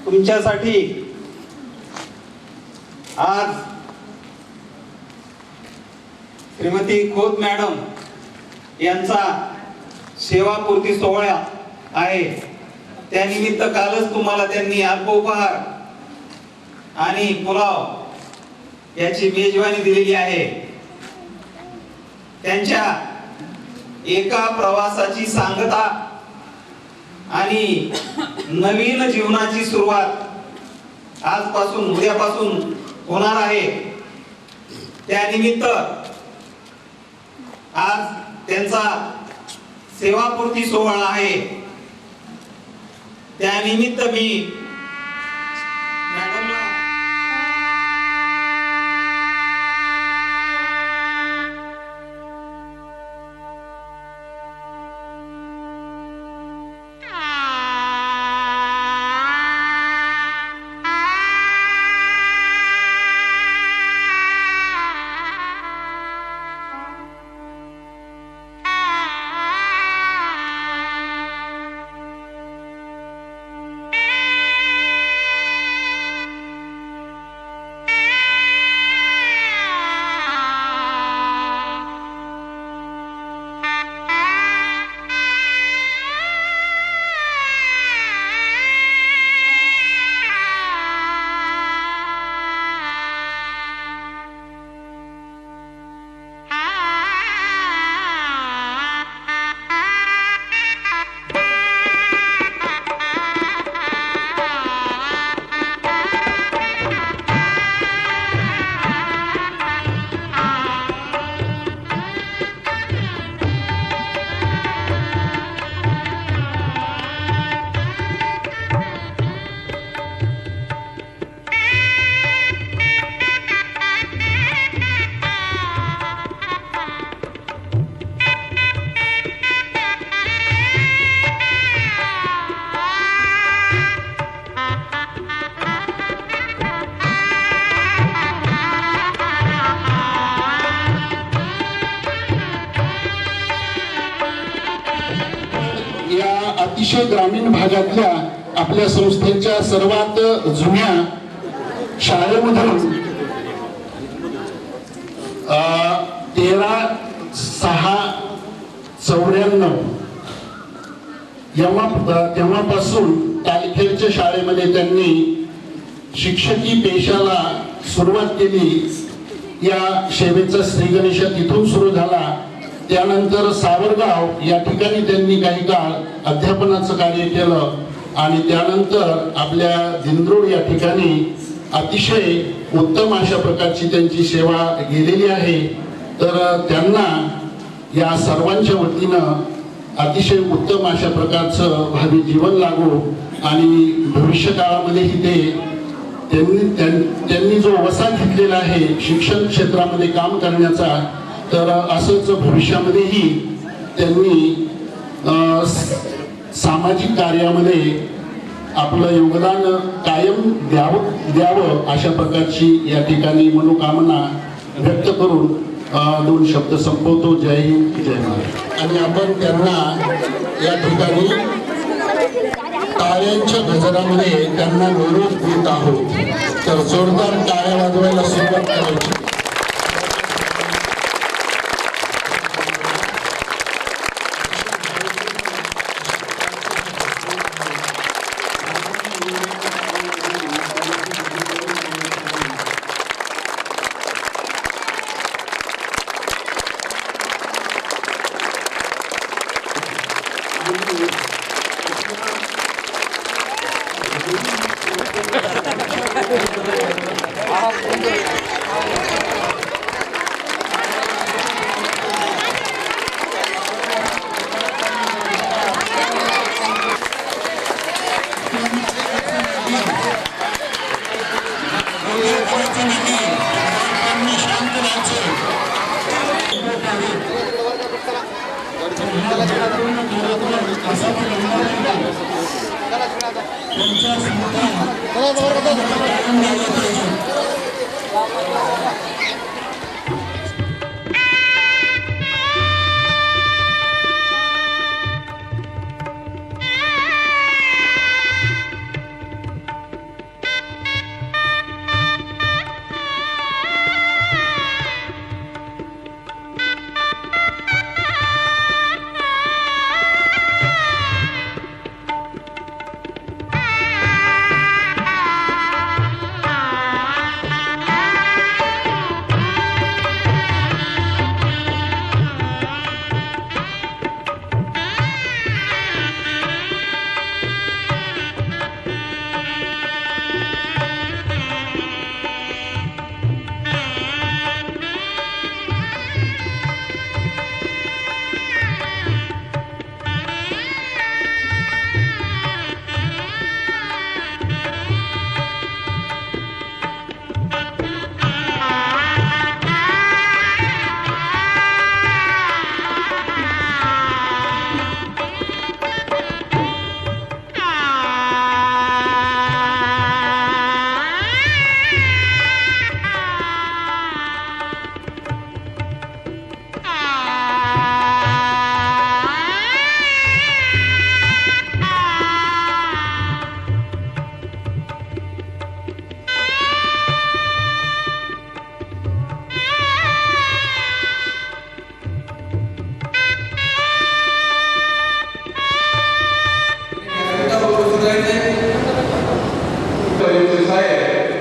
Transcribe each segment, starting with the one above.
तुमच्यासाठी आज श्रीमती खोत मॅडम यांचा सेवापूर्ती सोहळा आहे। त्यानिमित्त कालच तुम्हाला त्यांनी अल्पोपहार आणि पुलाव याची मेजवानी दिलेली आहे। त्यांच्या एका प्रवासाची सांगता आणि नवीन जीवनाची सुरुवात आजपासून उद्यापासून होणार आहे। त्यानिमित्त आज त्यांचा सेवापूर्ती सोहळा आहे। त्यानिमित्त मी मॅडमला अतिशय ग्रामीण भागातल्या आपल्या संस्थेच्या सर्वात जुन्या शाळेमधून 13/6/94 तेव्हापासून तालखेडच्या शाळेमध्ये त्यांनी शिक्षकी पेशाला सुरुवात केली। या सेवेचा श्री गणेश तिथून सुरू झाला। त्यानंतर सावरगाव या ठिकाणी त्यांनी काही काळ अध्यापनाचं कार्य केलं आणि त्यानंतर आपल्या दिंद्रोड या ठिकाणी अतिशय उत्तम अशा प्रकारची त्यांची सेवा गेलेली आहे। तर त्यांना या सर्वांच्या वतीनं अतिशय उत्तम अशा प्रकारचं भावी जीवन लागो आणि भविष्य काळामध्येही त्यांनी जो वसा घेतलेला आहे शिक्षण क्षेत्रामध्ये काम करण्याचा, तर असंच भविष्यामध्येही त्यांनी सामाजिक कार्यामध्ये आपलं योगदान कायम द्यावं अशा प्रकारची या ठिकाणी मनोकामना व्यक्त करून 2 शब्द संपवतो। जय हिंद, जय महाराष्ट्र। आणि आपण त्यांना या ठिकाणी टाळ्यांच्या गजरामध्ये त्यांना निरोप देत आहोत। तर जोरदार टाळ्या वाजवायला सुरुवात करायची।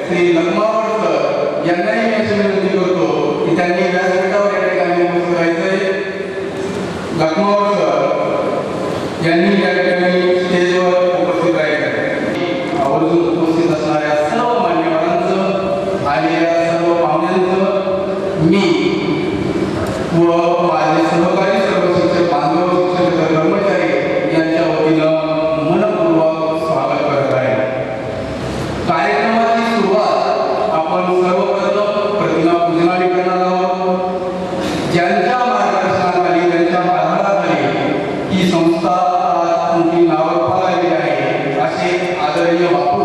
श्री लखमावत सर यांनाही मी अशी विनंती करतो की त्यांनी व्यासपीठावर या ठिकाणी उपस्थित राहायचंय. लखमावत सर यांनी या ठिकाणी स्टेजवर उपस्थित राहायचं. आवर्जून उपस्थित असणाऱ्या सर्व मान्यवरांचं आलेल्या सर्व पाहुण्यांचं मी व माझे सहकारी सर्व शिक्षक बांधव शिक्षक कर्मचारी यांच्या वतीनं मनपूर्वक स्वागत करत आहे. कार्यक्रमाची सुरुवात आपण सर्वप्रथम प्रतिमा पूजनाने करणार आहोत. ज्यांच्या मार्गदर्शनाखाली त्यांच्या आधाराखाली ही संस्था आज तुमची नावारूपाला आलेली आहे असे आदरणीय बापू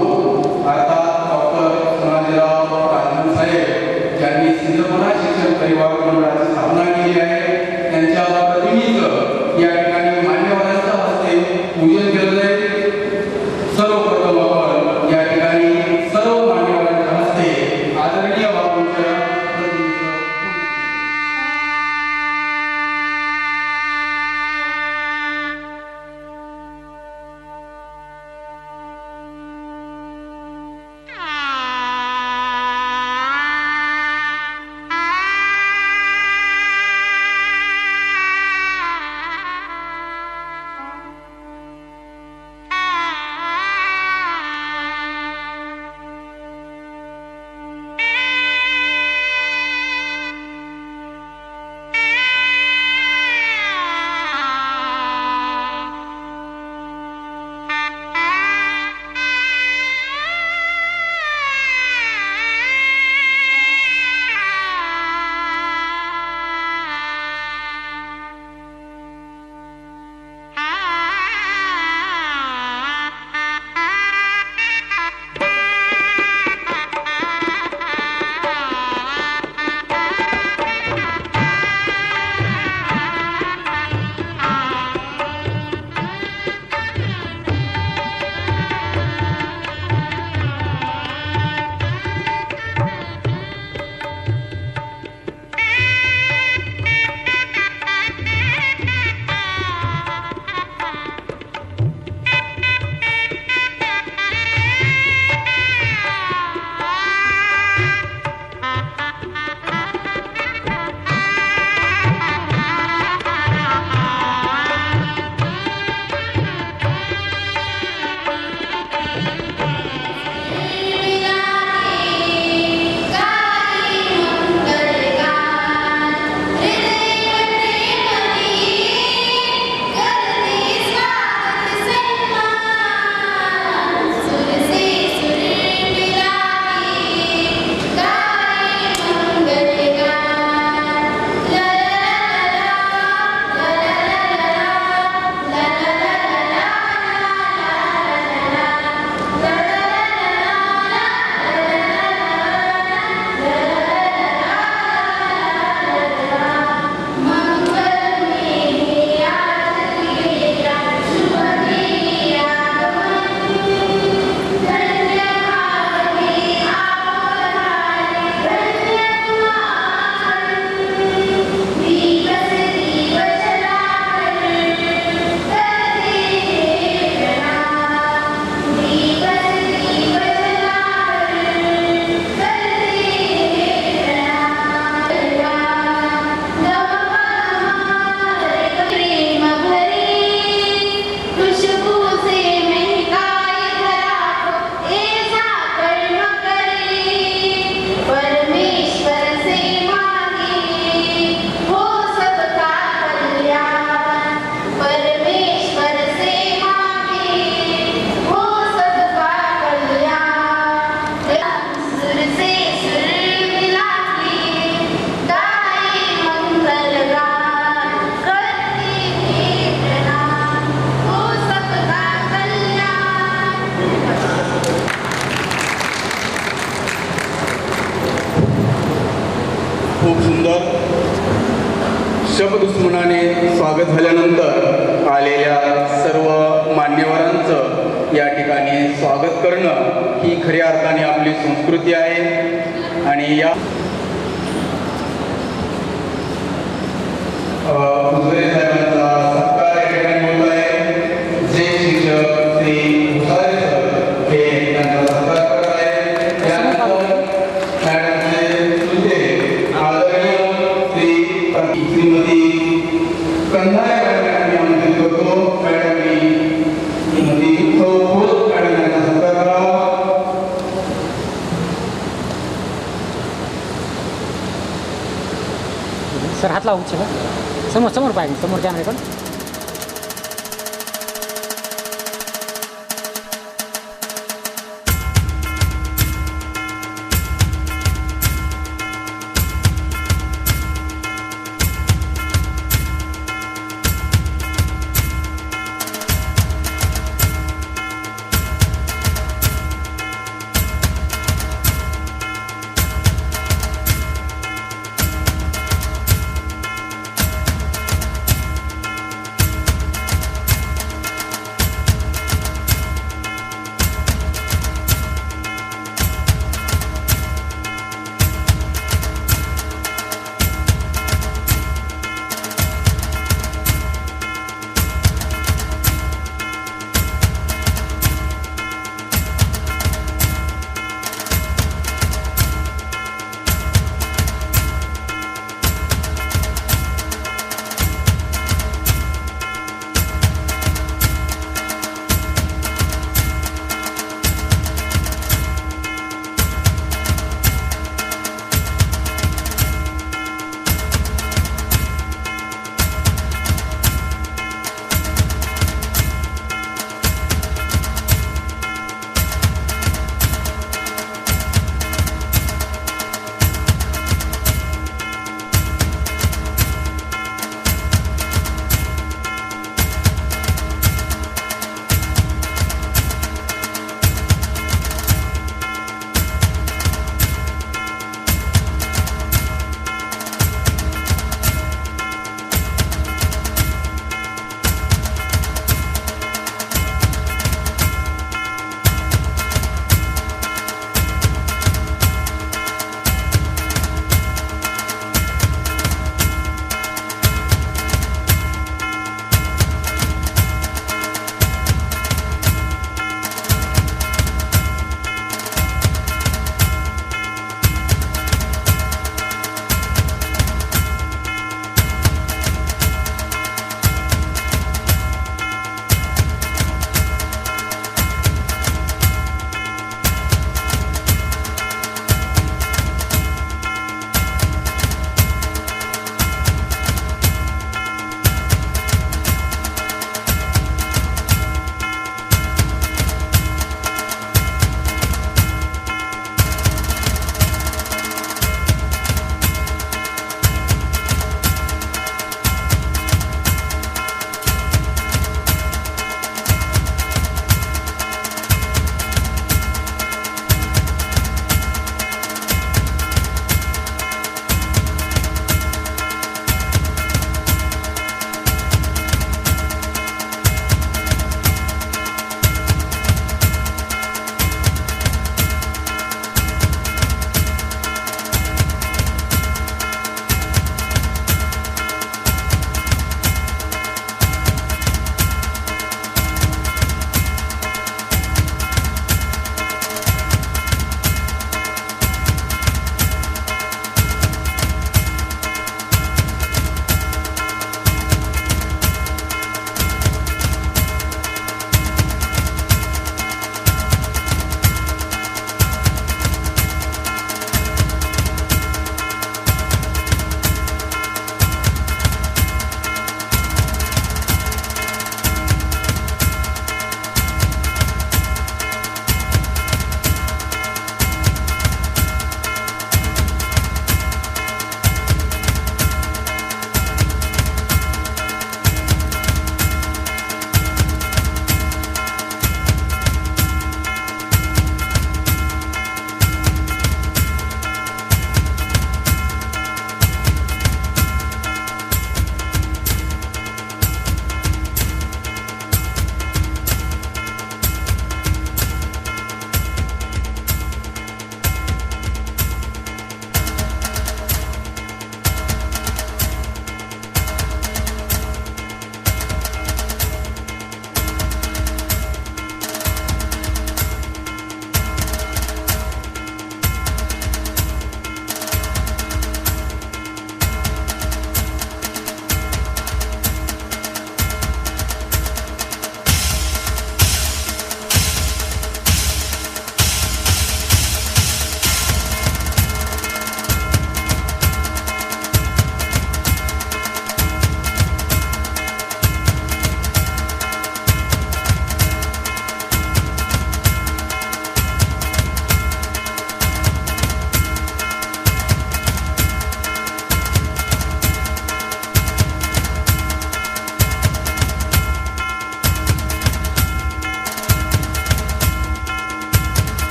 अर्थात डॉक्टर सोनाजीराव राजन साहेब ज्यांनी सिंधपुरा शिक्षण परिवार मंडळाची स्थापना केली आहे त्यांच्या प्रतिनिधीचं या ठिकाणी मान्यवरांच्या हस्ते पूजन केलं जाईल. सर्वप्रथम आपण या ठिकाणी सर्व मान्यवरांच्या हस्ते आदरणीय बापूंच्या प्रतिनिधीचं खूप सुंदर शब्दस्मरणाने स्वागत झाल्यानंतर आलेल्या सर्व मान्यवरांचं या ठिकाणी स्वागत करणं ही खऱ्या अर्थाने आपली संस्कृती आहे. आणि या साहेबांचा सत्कार या ठिकाणी होत आहे. जे शिक्षक श्री भुसारे सर हे त्यांचा सत्कार करत आहेत. त्यानंतर हात लावू इच्छित समोर समोर पाहिजे समोर कॅमेरे पण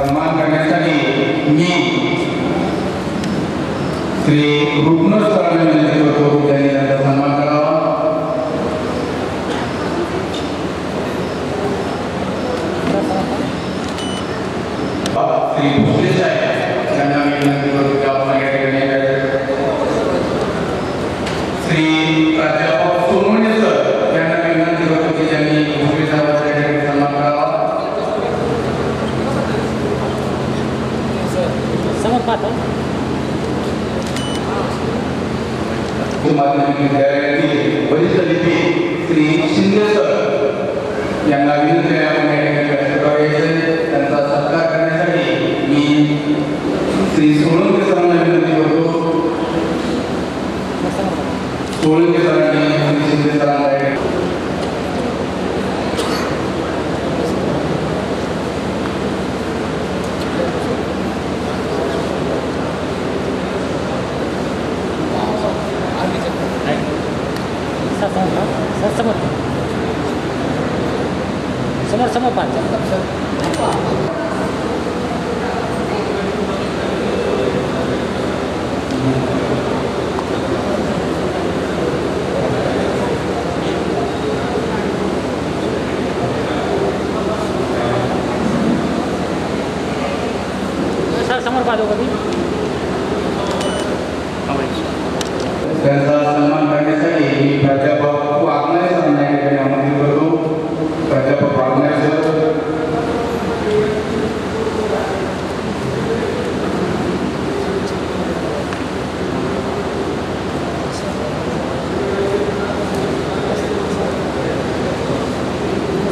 सन्मान करण्यासाठी मी श्री रुग्ण सरांना विनंती करतो त्यांनी त्यांचा सन्मान करावा. श्री भोसले साहेब यांना मी विनंती करतो की आपण या ठिकाणी यावे. श्री प्राध्यापक सोनवणे सर यांना मी विनंती करतो की त्यांनी भोसले साहेबांचा या ठिकाणी सन्मान करावा. समोर पाहतो. माध्यमिक विद्यालयातील वरिष्ठ लिपिक श्री शिंदे सर यांना विनंती आहे आपण या ठिकाणी व्यक्त करायचे. त्यांचा सत्कार करण्यासाठी मी श्री सोळंके सरांना विनंती करतो. सोळंके सरांनी श्री शिंदे सरांना समोर समोर पाहतो. सर समोर पाहतो कधी त्यांचा सन्मान करण्यासाठी मी प्राध्यापक वाघमारे सरांना या ठिकाणी आमंत्रित करतो. प्राध्यापक वाघमारे सर.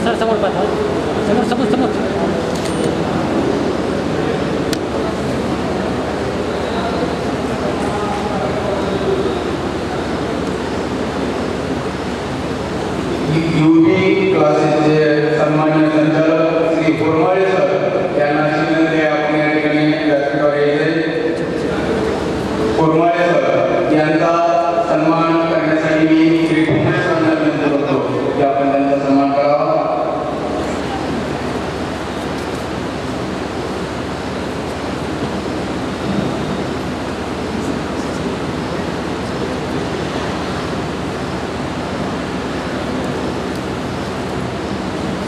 सर समोर पाहतो. समोर समोर समोर युपी क्लासेसचे सन्मान्य संचालक श्री बोरमाळे सर यांना विनंती आहे आपण या ठिकाणी व्यासपीठावर यायचे. बोरमाळे सर यांचा सन्मान करण्यासाठी मी श्री बोरमाळे सरांना विनंती करतो की आपण त्यांचा सन्मान करावा.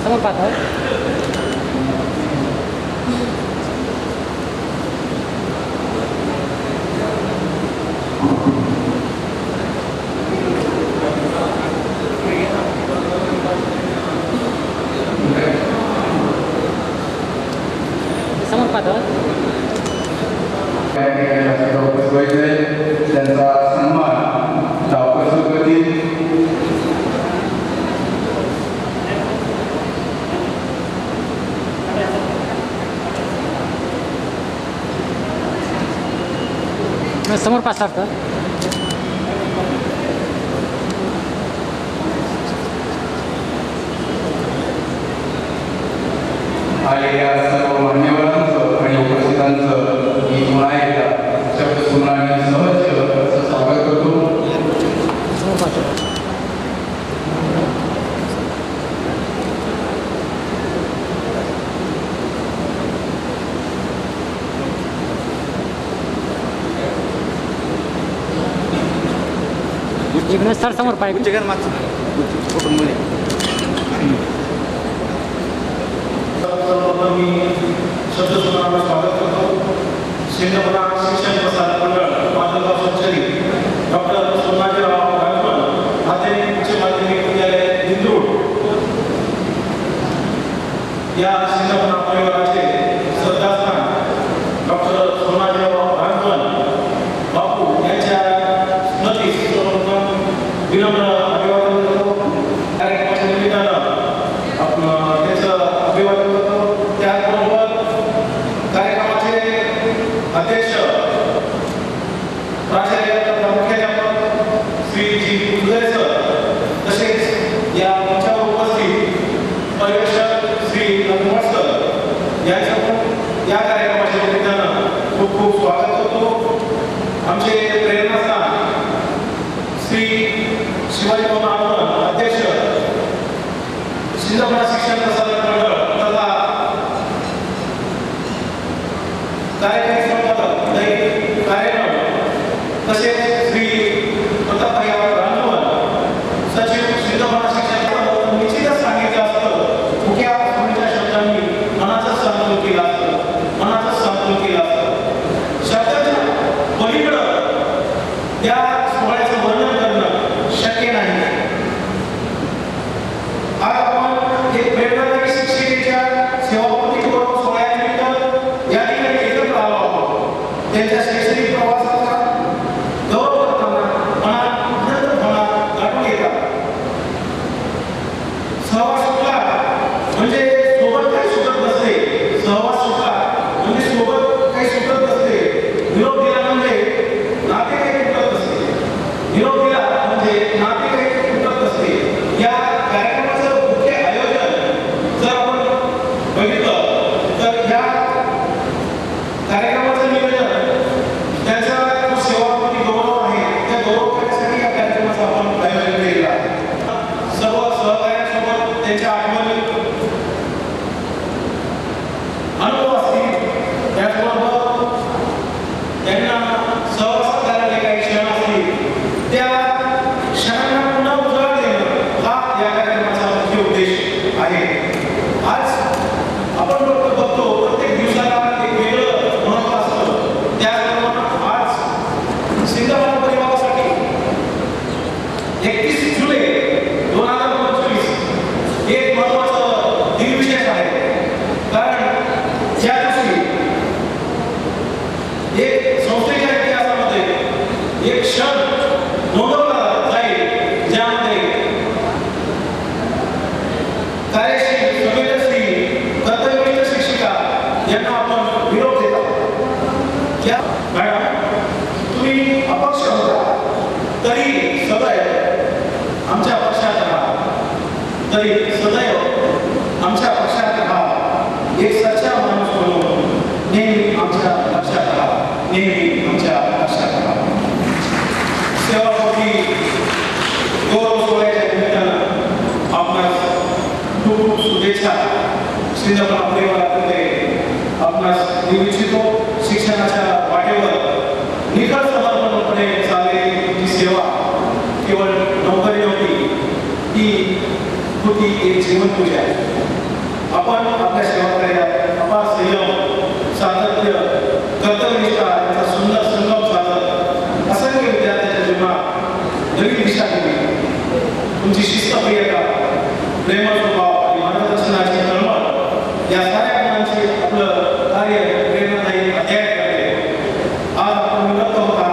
समोर पाहतो. समोर पाहतो. त्यांचा सन्मान डावकर सर करतील. समोर पाहतात का आलेल्या सर्व मान्यवरांचं आणि उपस्थितांचं मी पुन्हा एकदा शब्दसुमनाने सहज असं स्वागत करतो. समोर पाहतो. इकडे सर समोर पाहिजे. मी शब्दसुमनाला स्वागत करतो. शिंदे शिक्षण प्रसारक मंडळ माधवगाव संचलित डॉक्टर सोनाजीराव गायकवाड माध्यमिक उच्च माध्यमिक विद्यालय दिंडोर या शिंदे परिवाराचे श्रद्धास्थान डॉक्टर सोनाजीराव गायकवाड बापू यांच्या स्मृतीस विनम्र अभिवादन करतो. कार्यक्रमाच्या निमित्तानं त्याचं अभिवादन करतो. त्याचबरोबर कार्यक्रमाचे अध्यक्ष प्राचार्य मुख्याध्यापक श्री जी कुलकर्णी सर तसेच या मंचावर उपस्थित पर्यवेक्षक श्री रघुनाथ सर यांचं या कार्यक्रमाच्या निमित्तानं खूप खूप स्वागत करतो. आमचे प्रेरणास्थान श्री शिवाजी भवन अध्यक्ष शिंदे शिक्षण प्रसारक मंडळ तथा कार्यकारी संपादक दैनिक कार्यालय तसेच श्री प्रतापभाई रामवन सचिव सिद्धपणा शिक्षण निश्चितच सांगितलं असतं मुख्या सोडीच्या शब्दांनी मनाचं संतुलन केलं असतं मनाचं संतुलन केलं असतं शब्दाच्या पलीकडं त्या सोहळ्याचं वर्णन करणं शक्य नाही आज आपण एक प्रेरणादायी शिक्षिकेच्या सेवापूर्ती गौरव सोहळ्यानिमित्त या ठिकाणी एकत्र आलो आहोत त्यांच्या शैक्षणिक प्रवासाचा गौरव करताना मनात आनंद भावना दाटून येतात सहवास सुटला म्हणजे सोबत काही सुटत नसते सहवास सुटला म्हणजे सोबत काही सुटत नसते निरोप दिला म्हणजे नाते काही तुटत नसते निरोप दिला म्हणजे नाते काही तुटत नसते या कार्यक्रमाचं मुख्य आयोजन जर आपण बघितलं तर या कार्यक्रमाचं नियोजन त्याचा जो सेवापूर्ती गौरव आहे त्या गौरव करण्यासाठी या कार्यक्रमाचं आपण आयोजन केलेलं आहे सर्व सहकार्यांसोबत त्यांच्या आठवणी अनुभव असतील त्याचबरोबर त्यांना सहवासात झालेले काही क्षण असतील त्या क्षणांना पुन्हा उजाळा देणं हा या कार्यक्रमाचा मुख्य उद्देश आहे आज आपण बघतो प्रत्येक दिवसाला एक वेगळं महत्त्व असतं त्याचप्रमाणे आज सिंधपणा परिवारासाठी 31 जुलै 2025 एक महत्त्वाचं दिनविशेष आहे कारण ज्या दिवशी एक संस्थेच्या इतिहासामध्ये एक क्षण नोंदवला जाईल ज्यामध्ये कार्यशील संवेदनशील कर्तव्यनिष्ठ शिक्षिका यांना आपण विरोध देतात या मॅडम तुम्ही अपक्ष होता तरी सदैव आमच्या पक्षात राहा तरी सदैव आमच्या पक्षात राहा एक सच्चा माणूस म्हणून नेहमी आमच्या लक्षात राहा नेहमी आमच्या लक्षात राहा सेवापूर्ती गौरव सोहळ्याच्या निमित्तानं आपणास खूप खूप शुभेच्छा सिंधपणा परिवारातर्फे आपणास देऊ इच्छितो शिक्षणाच्या वाटेवर निखळ समर्पणपणे चाललेली जी सेवा केवळ नोकरी नव्हती ती होती एक जीवनपूजा आपण आपल्या सेवाकार्यात अपार संयम सातत्य कर्तव्यनिष्ठा यांचा सुंदर संगम साधत असंख्य विद्यार्थ्यांच्या जीवनात नवी दिशा दिली तुमची शिस्तप्रियता प्रेमळ स्वभाव आणि मार्गदर्शनाची तळमळ या साऱ्या गुणांचे आपलं कार्य प्रेरणादायी अध्याय करते आज आपण विरक्त होता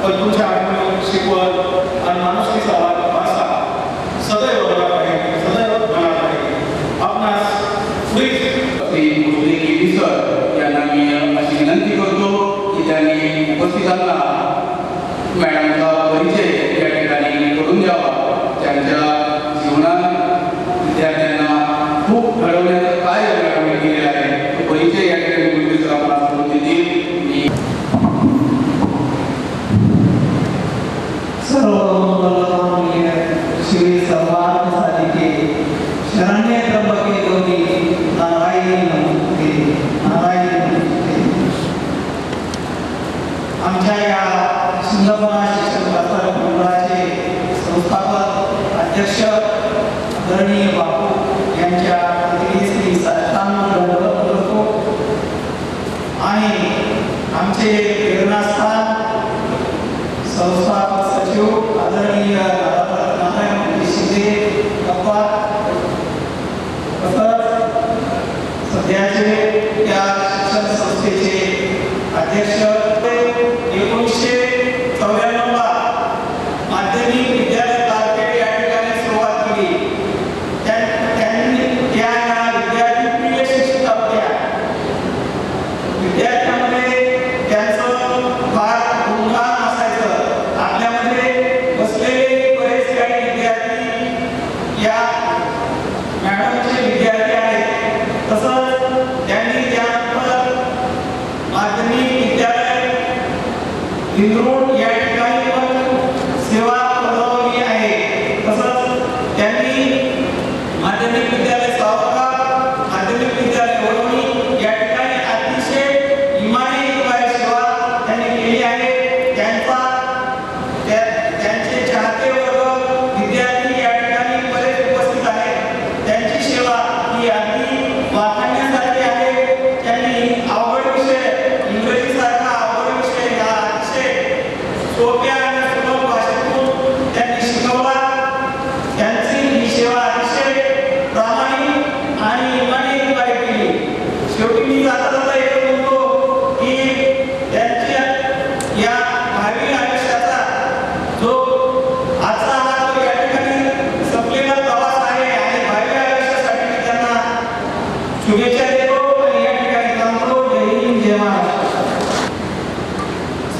पण तुमच्या आठवणी शिकवण आणि माणुसकीचा वारसा सदैव मनात आहे सदैव मनात आहे आपणास पुढील श्री भोसले केवी सर यांना मी अशी विनंती करतो की त्यांनी उपस्थितांना मॅडमचा परिचय या ठिकाणी करून द्यावा त्यांच्या जीवनात विद्यार्थ्यांना खूप घडवण्याचं काय मॅडमने केलेलं आहे तो परिचय या ठिकाणी भोसले सर आपल्याला करून देतील मी सर्वमंगलमांगल्ये शिवे सर्वार्थ साधिके शरण्ये त्र्यंबके गौरी नारायणी नमोस्तुते नारायणी नमोस्तुते आमच्या या सिंधपणा शिक्षण प्रसारक मंडळाचे संस्थापक अध्यक्ष आदरणीय बापू यांच्या प्रतिनिधी श्री साष्टांग दंडवत करतो आणि आमचे प्रेरणास्थान संस्थापक सचिव आदरणीय नारायण शिंदे अप्पा तसंच सध्याचे या शिक्षण संस्थेचे अध्यक्ष 1994 ला माध्यमिक विद्यालय तालपेठ या ठिकाणी सुरुवात केली त्यांनी त्या विद्यार्थी प्रिय शिक्षिका होत्या विद्यार्थ्यांमध्ये त्यांचं फार गुणगान असायचं आपल्यामध्ये बसलेले बरेच काही विद्यार्थी या मॅडमचे विद्यार्थी आहेत तसंच त्यांनी त्यानंतर माध्यमिक विद्यालय इंद्रोड या ठिकाणी पण सेवा बजावली आहे तसंच त्यांनी माध्यमिक विद्यालय सावरगाव माध्यमिक विद्यालय वडवणी या ठिकाणी अतिशय इमानी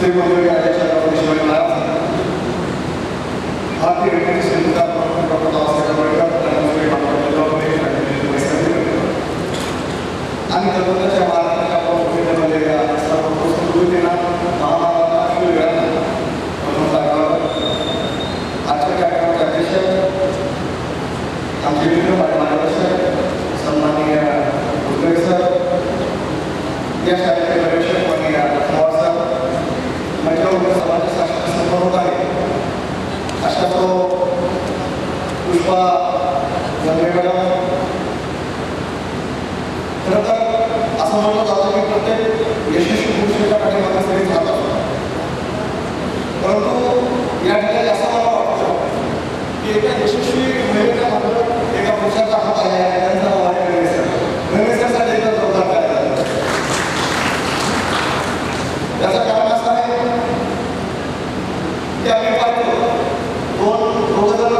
दुसरे मंडळी आदेशाला शिवाय महाराज भारतीय व्यक्ती संहिता डॉक्टर बाबासाहेब आंबेडकर आणि तत्वज्ञाच्या महाराष्ट्राच्या भूमिकेमध्ये सर्व संस्कृतींना महामानवांना आजच्या कार्यक्रमाचे अध्यक्ष आमचे मित्र मार्गदर्शक सन्माननीय कुलकर्णी सर, या शाळेचे परीक्षक माननीय पवार सर, माझ्यावर समाजाचे शास्त्र संपन्न आहे अशा तो पुष्पा जंगले मॅडम. खरं तर असं म्हटलं जातं की प्रत्येक यशस्वी पुरुषाच्या पाठीमागे सगळे जात असतात, परंतु या ठिकाणी असं मला वाटतं की एका यशस्वी महिलेच्या मागे एका पुरुषाचा हात आहे आणि त्यांचा नाव आहे गणेशासाठी एकच जोरदार कार्य झालं. त्याचं कारण असं आहे की आम्ही पाहतो दोघं जण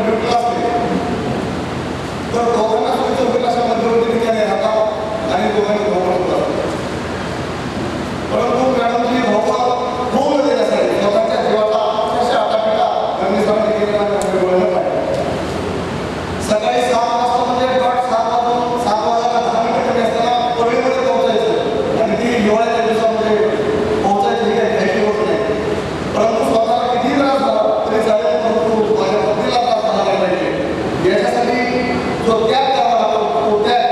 मिळून असले तर दोघांना सुद्धा होईल अशा मध्यवर्ती ठिकाणी राहतात आणि दोघांनी भाऊ होतात. परंतु मॅडमची भाऊ होऊ न देण्यासाठी स्वतःच्या जीवाला अशा आटापिटा गणेशाने केलेला वळलं पाहिजे. सकाळी 7 वाजता म्हणजे 7 वाजायला 10 मिनिटं कमी असताना परळीमध्ये पोहोचायचं आणि ती हिवाळ्याच्या दिवसामध्ये पोहोचायची ही काही गोष्ट नाही. परंतु स्वतःला किती त्रास झाला तरी चालेल, परंतु माझ्या पत्नीला त्रास झाला नाही पाहिजे याच्यासाठी जो त्याग करावा लागतो तो त्याग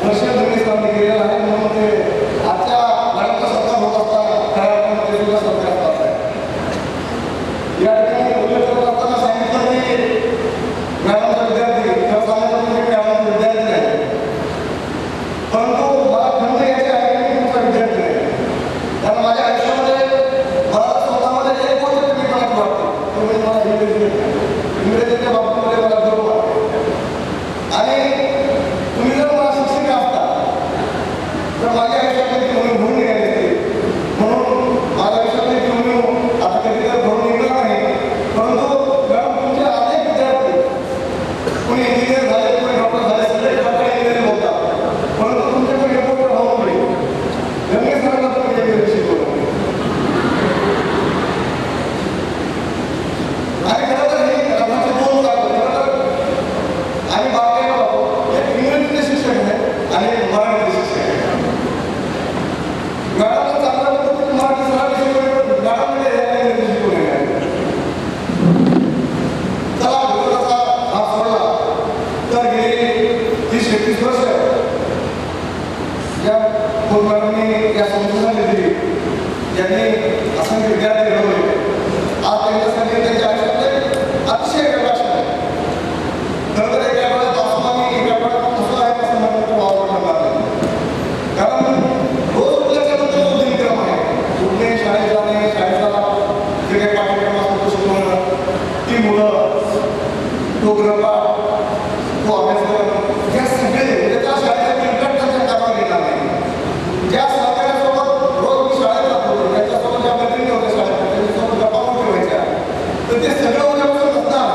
वर्षे गणेशांनी केलेला आहे. म्हणून ते आजच्या मॅडमचा सत्कार होत असताना खऱ्या अर्थामध्ये सुद्धा सत्कार असतात. या ठिकाणी उल्लेख करत असताना सांगितलं की मॅडमचा विद्यार्थी किंवा सांगितलं म्हणजे मॅडमचा विद्यार्थी नाही, परंतु मला खंत याची आहे की तुमचा विद्यार्थी नाही. कारण माझ्या आयुष्यामध्ये मला स्वतःमध्ये एक गोष्ट कमी करायची वाटते, तो म्हणजे मला इंग्रजीच्या बाबतीमध्ये मला गर्व वाटते. आणि तुम्ही जर मला शिक्षक असता तर माझ्या आयुष्यामध्ये ती म्हणून भरून निघाली असते. म्हणून माझ्या आयुष्यामध्ये ती म्हणून आता कधी तर भरून निघणार नाही, परंतु मॅडम तुमचे अनेक विद्यार्थी कोणी इंजिनियर झाले, कोणी डॉक्टर झाले, सगळे डॉक्टर इंजिनिअरिंग होतात, परंतु तुमच्याकडे एक गोष्ट भाऊ नाही, गणेश सरांना तुम्ही इंजिनिअरिंग शिकवलं. आणि खरं तर हे आमचे दोन जातो. खरं तर आम्ही बारकाईला होतो, एक इंग्रजीचे शिक्षक आहे आणि मराठीचे शिक्षक आहे. मॅडमला चांगल्या पद्धतीने मराठी सरांनी शिकवले, मॅडमने इंग्रजी शिकवले नाही. चला विरोधाचा भाग सोडला तर गेली 30-31 वर्ष या मॅडमनी या संस्थेला दिली, यांनी असंख्य विद्यार्थी घडवले. आज त्यांच्यासाठी त्यांच्या आयुष्यातले अतिशय वेगळा क्षण आहे. खरं तर एका वेळेस आसमानी एका वेळेस असं आहे असं म्हणण्याचं वावर करणार नाही. कारण रोज उठल्याच्या नंतर जो दिनक्रम आहे, उठणे, शाळेत जाणे, शाळेचा जे काही पाठ्यक्रम असतो तो शिकवणं, ती मुलं, तो गृहपाठ, तो अभ्यास करणं, हे सगळे म्हणजे त्या शाळेचा इम्पॅक्ट त्यांच्या कामावर येणार नाही. ज्या सहकार्यासोबत रोज मी शाळेत जात होतो, त्यांच्यासोबत ज्या मैत्रिणी होत्या शाळेत, त्यांच्यासोबत गप्पा गोष्टी व्हायच्या, तर ते सगळं उद्यापासून नसणार.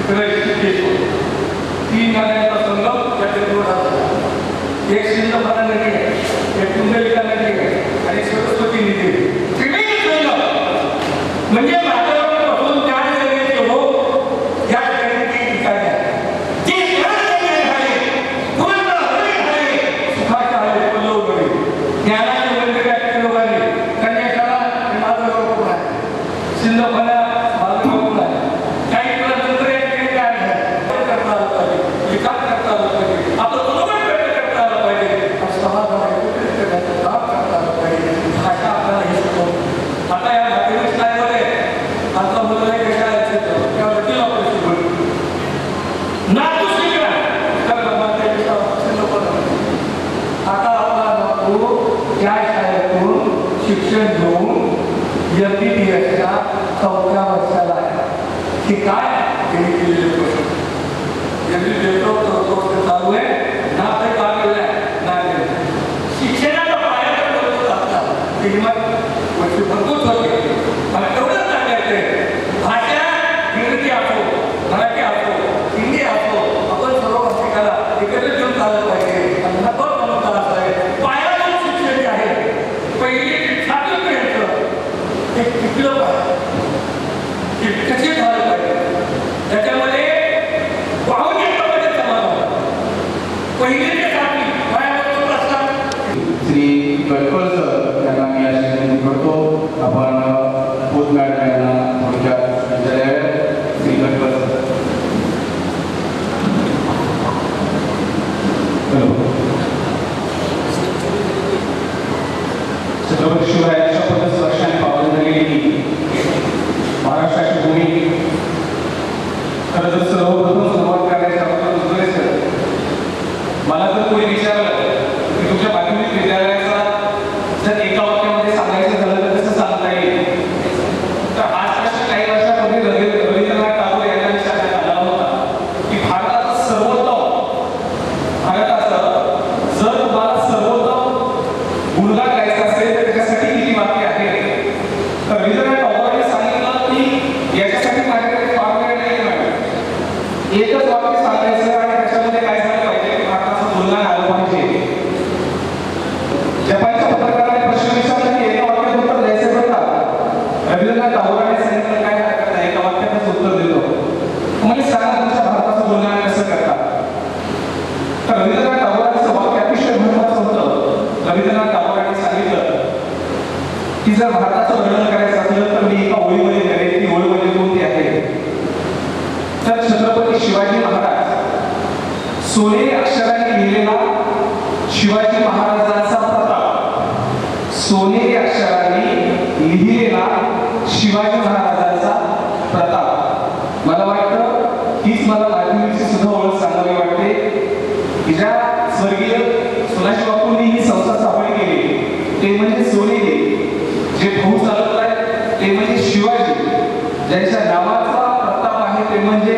इकडे ऋषिकेश होतो. 3 नद्यांचा संगम या टेकडीवर राहतो. एक सिंधफणा नदी आहे, एक कुंडलिका नदी आहे आणि सरस्वती नदी आहे. त्रिवेणी संगम म्हणजे माथेरानपासून त्या नदीचे हो या ठिकाणी ती ठिकाणे आहेत. ती शहर झाले, पूर्ण हरित झाले, सुखाचे आले पल्लव गडे, ज्ञानाचे मंदिर या ठिकाणी उभारले. कन्याशाळा हे माझं गाव आहे, सिंधफणा माझं गाव आहे. काही प्रदंत्र या ठिकाणी काय आहे, करता आलं पाहिजे, विकास करता आलं पाहिजे, आपलं मनोबल व्यक्त करता आलं पाहिजे, समाजाला एकत्रित करण्याचं काम करता आलं पाहिजे. भाषा आपल्याला हे शिकवतो. आता या माध्यमिक शाळेमध्ये आता मुलं एक शाळेत त्या वकीला परिस्थिती नातू शिकला तर माध्यमिक आता आपला नातू त्या शाळेतून शिक्षण घेऊन MBBSच्या 4थ्या वर्षाला आहे. की काय त्यांनी केलेले प्रश्न चालू आहे ना, ते काम केलं आहे ना. शिक्षणाचा पाया ते वर्ष भरपूर होते. मला तेवढंच सांगायचं भाषा इंग्रजी असो, मराठी असो, हिंदी असो, आपण सर्व भाषिकाला एकत्र घेऊन चाललं पाहिजे. आणि नफा बनवता आला पाहिजे. पायाभूत शिक्षण जे आहे पहिली ते 7वीपर्यंत हे टिकलं पाहिजे, ते विकसित झालं पाहिजे. त्याच्यामध्ये वाहून घेतलं पाहिजे समाजाला. पहिली ते 7वी पायाभूत असतात. श्री गडकर सर यांना मी अशी विनंती करतो, आपण बोध मॅडम यांना थोडक्यात विचारावे. श्री गडकर सर. छत्रपती शिवरायांच्या पदस्पर्शाने पावन झालेली महाराष्ट्राची भूमी. खरं तर सर्वप्रथम सुरुवात करण्याच्या अगोदर सर, मला जर कोणी विचारलं की तुमच्या माध्यमिक विद्यालयाचा जर एका वाक्यामध्ये सांगायचं झालं तर कसं सांगता येईल, तर आजपासून काही वर्षापूर्वी रवींद्रनाथ टागोर यांना विचारण्यात आला होता की भारताचं जर तुम्हाला सर्वोत्तम गुणगान गायचं असेल तर त्याच्यासाठी किती वाक्य आहेत. तर रवींद्रनाथ टागोरांनी सांगितलं की याच्यासाठी माझ्याकडे फार वेळ नाही मॅडम, एकच वाक्य सांगायचं आणि त्याच्यामध्ये काय झालं पाहिजे, भारताचं गुणगान आलं पाहिजे. जपानच्या पत्रकाराने प्रश्न विचारला की एका वाक्यात उत्तर द्यायचं बरं का. रवींद्रनाथ टागोरांनी सांगितलं काय हरकत नाही, एका वाक्यातच उत्तर देतो. म्हणजे सांगा तुमच्या भारताचं गुणगान कसं करतात. तर रवींद्रनाथ टागोरांचं वाक्य अतिशय महत्वाचं होतं. रवींद्रनाथ टागोरांनी सांगितलं की जर भारताचं वर्णन करायचं असलं तर मी एका ओळीमध्ये करेन. ती ओळ म्हणजे कोणती आहे, तर छत्रपती शिवाजी महाराज सोनेरी अक्षराने लिहिलेला शिवाजी महाराजांचा प्रताप, सोनेरी अक्षराने लिहिलेला शिवाजी महाराजांचा प्रताप. मला वाटतं हीच मला माध्यमिकची सुद्धा ओळख सांगावी वाटते की ज्या स्वर्गीय सोनाशी बापूंनी ही संस्था स्थापन केली ते म्हणजे सोनेरी, जे भाऊ चालत आहे ते म्हणजे शिवाजी, ज्यांच्या नावाचा प्रताप आहे ते म्हणजे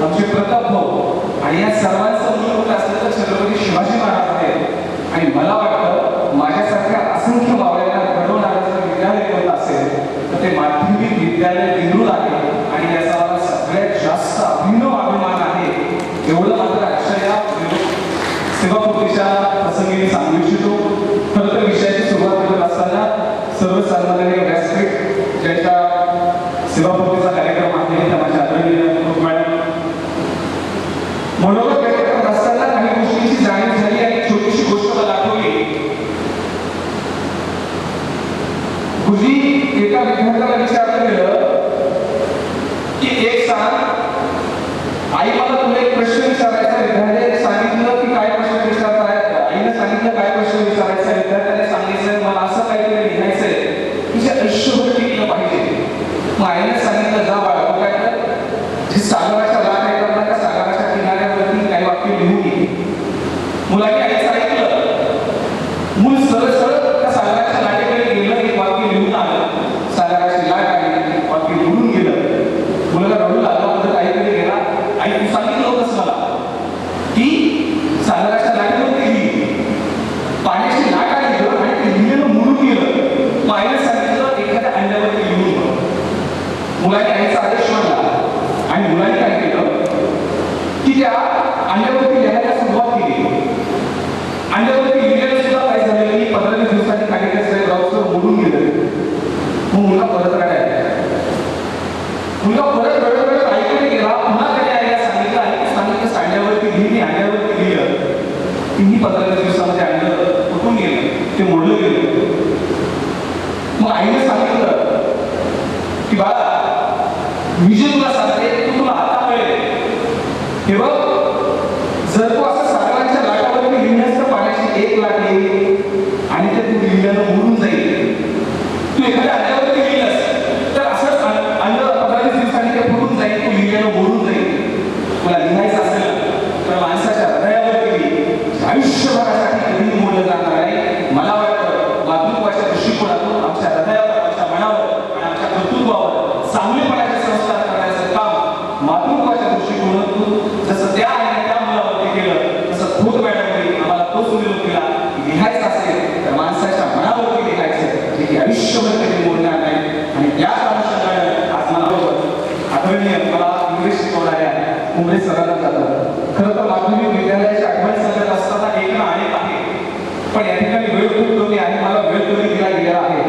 आमचे प्रताप भाऊ. आणि या सर्वांचं मूळ असलं तर छत्रपती शिवाजी महाराज आहेत. आणि मला वाटतं माझ्यासारख्या असंख्य मावळ्यांना घडवणारं जर विद्यालय होत असेल तर ते माध्यमिक विद्यालय दिंडूर आहे. आणि याचा मला सगळ्यात जास्त अभिनव अभिमान आहे. एवढं मात्र अक्षरशः सेवापूर्तीच्या प्रसंगी मी सांगू इच्छितो. खरं तर विषयाची सुरुवात करत असताना सर्वसामान्य व्यासपीठ ज्यांच्या सेवापूर्तीचा कार्यक्रम आहे त्या माझ्या आदरणीय मॅडम मनोगत व्यक्त करत असताना काही गोष्टींची जाणीव झाली आणि छोटीशी गोष्ट मला आठवली. गुरुजी एका विद्यार्थ्याला विचारलं गेलं की एक सांग, आई मला तुला एक प्रश्न विचारायचा. विद्यार्थ्याने सांगितलं की काय प्रश्न विचारताय, आईने सांगितलं काय प्रश्न विचारायचा. विद्यार्थ्याने सांगितलं मला असं काहीतरी लिहायचंय तुझ्या आयुष्यभर टिकलं पाहिजे. मग आईने सांगितलं जा बाळा, काय तर जी सागराच्या लाट येतात ना त्या सागराच्या किनाऱ्यावरती काही वाक्य लिहून घे. मुलाने आईचं ऐकलं, मूल सरळ सरळ त्या सागराच्या लाटेकडे गेलं, एक वाक्य लिहून आलं. सागराची लाट आली, वाक्य लिहून गेलं. मुलाला रडू लागला, म्हणजे काहीतरी गेला. आई तू सांगितलं होतंस मला की सागराच्या लाटेवरती लिही, पाण्याची लाट आली आणि ते लिहिलेलं मुरून गेलं. मग आईने सांगितलं एखाद्या अंड्यावरती लिहून. मुलाने आईचा आदेश मानला आणि मुलाने काय केलं, 15-20 दिवसांनी कार्यक्रम साहेब बोलून गेलं. मग मुलगा परत रडायला. मुलगा परत रडत ऐकून गेला. पुन्हा कडे आईला सांगितलं सांडल्यावरती लिहिली, आणल्यावरती लिहिलं. तिन्ही 15-20 दिवसामध्ये आणलं, उठून गेलं, ते मोडलं गेलं. मग आईने सांगितलं की बाळा, मी जे तुला सांगते तू तुला आता कळेल. हे बघ, जर तू असं सागरांच्या लाटावरती लिहिण्यास तर पाण्याची 1 लाट येईल आणि ते तू लिहिल्यानं मोडून जाईल. तू एखाद्या अंड्यावरती लिहिलंस तर असंच अंड 15-20 दिवसांनी ते फुटून जाईल, तू लिहिल्यानं मोडून जाईल. तुला लिहायचं असेल तर माणसाच्या हृदयावरती लिही. आयुष्यभरासाठी कधी मोडलं जाणार आहे. मला वाटतं मातृत्वाच्या दृष्टिकोनातून आमच्या हृदयावर, आमच्या मनावर आणि आमच्या कर्तृत्वावर चांगलेपणाचे संस्कार करण्याचं काम मातृत्वाच्या दृष्टिकोनातून जसं त्या आईने त्या मुलावरती केलं, तसं खोत मॅडमने आम्हाला तोच निरोप दिला की लिहायचं असेल तर माणसाच्या मनावरती लिहायचं, जे की आयुष्यभर कधी मोडणार नाही. आणि त्याच अनुषंगाने आज मला आदरणीय मला इंग्लिश शिकवणाऱ्या उमरे सरांना जातात. खरं तर माध्यमिक विद्यालयाची आठवण सांगत असताना एक ना अनेक आहे, पण या ठिकाणी वेळ खूप कमी आहे, मला वेळ कमी दिला गेलेला आहे.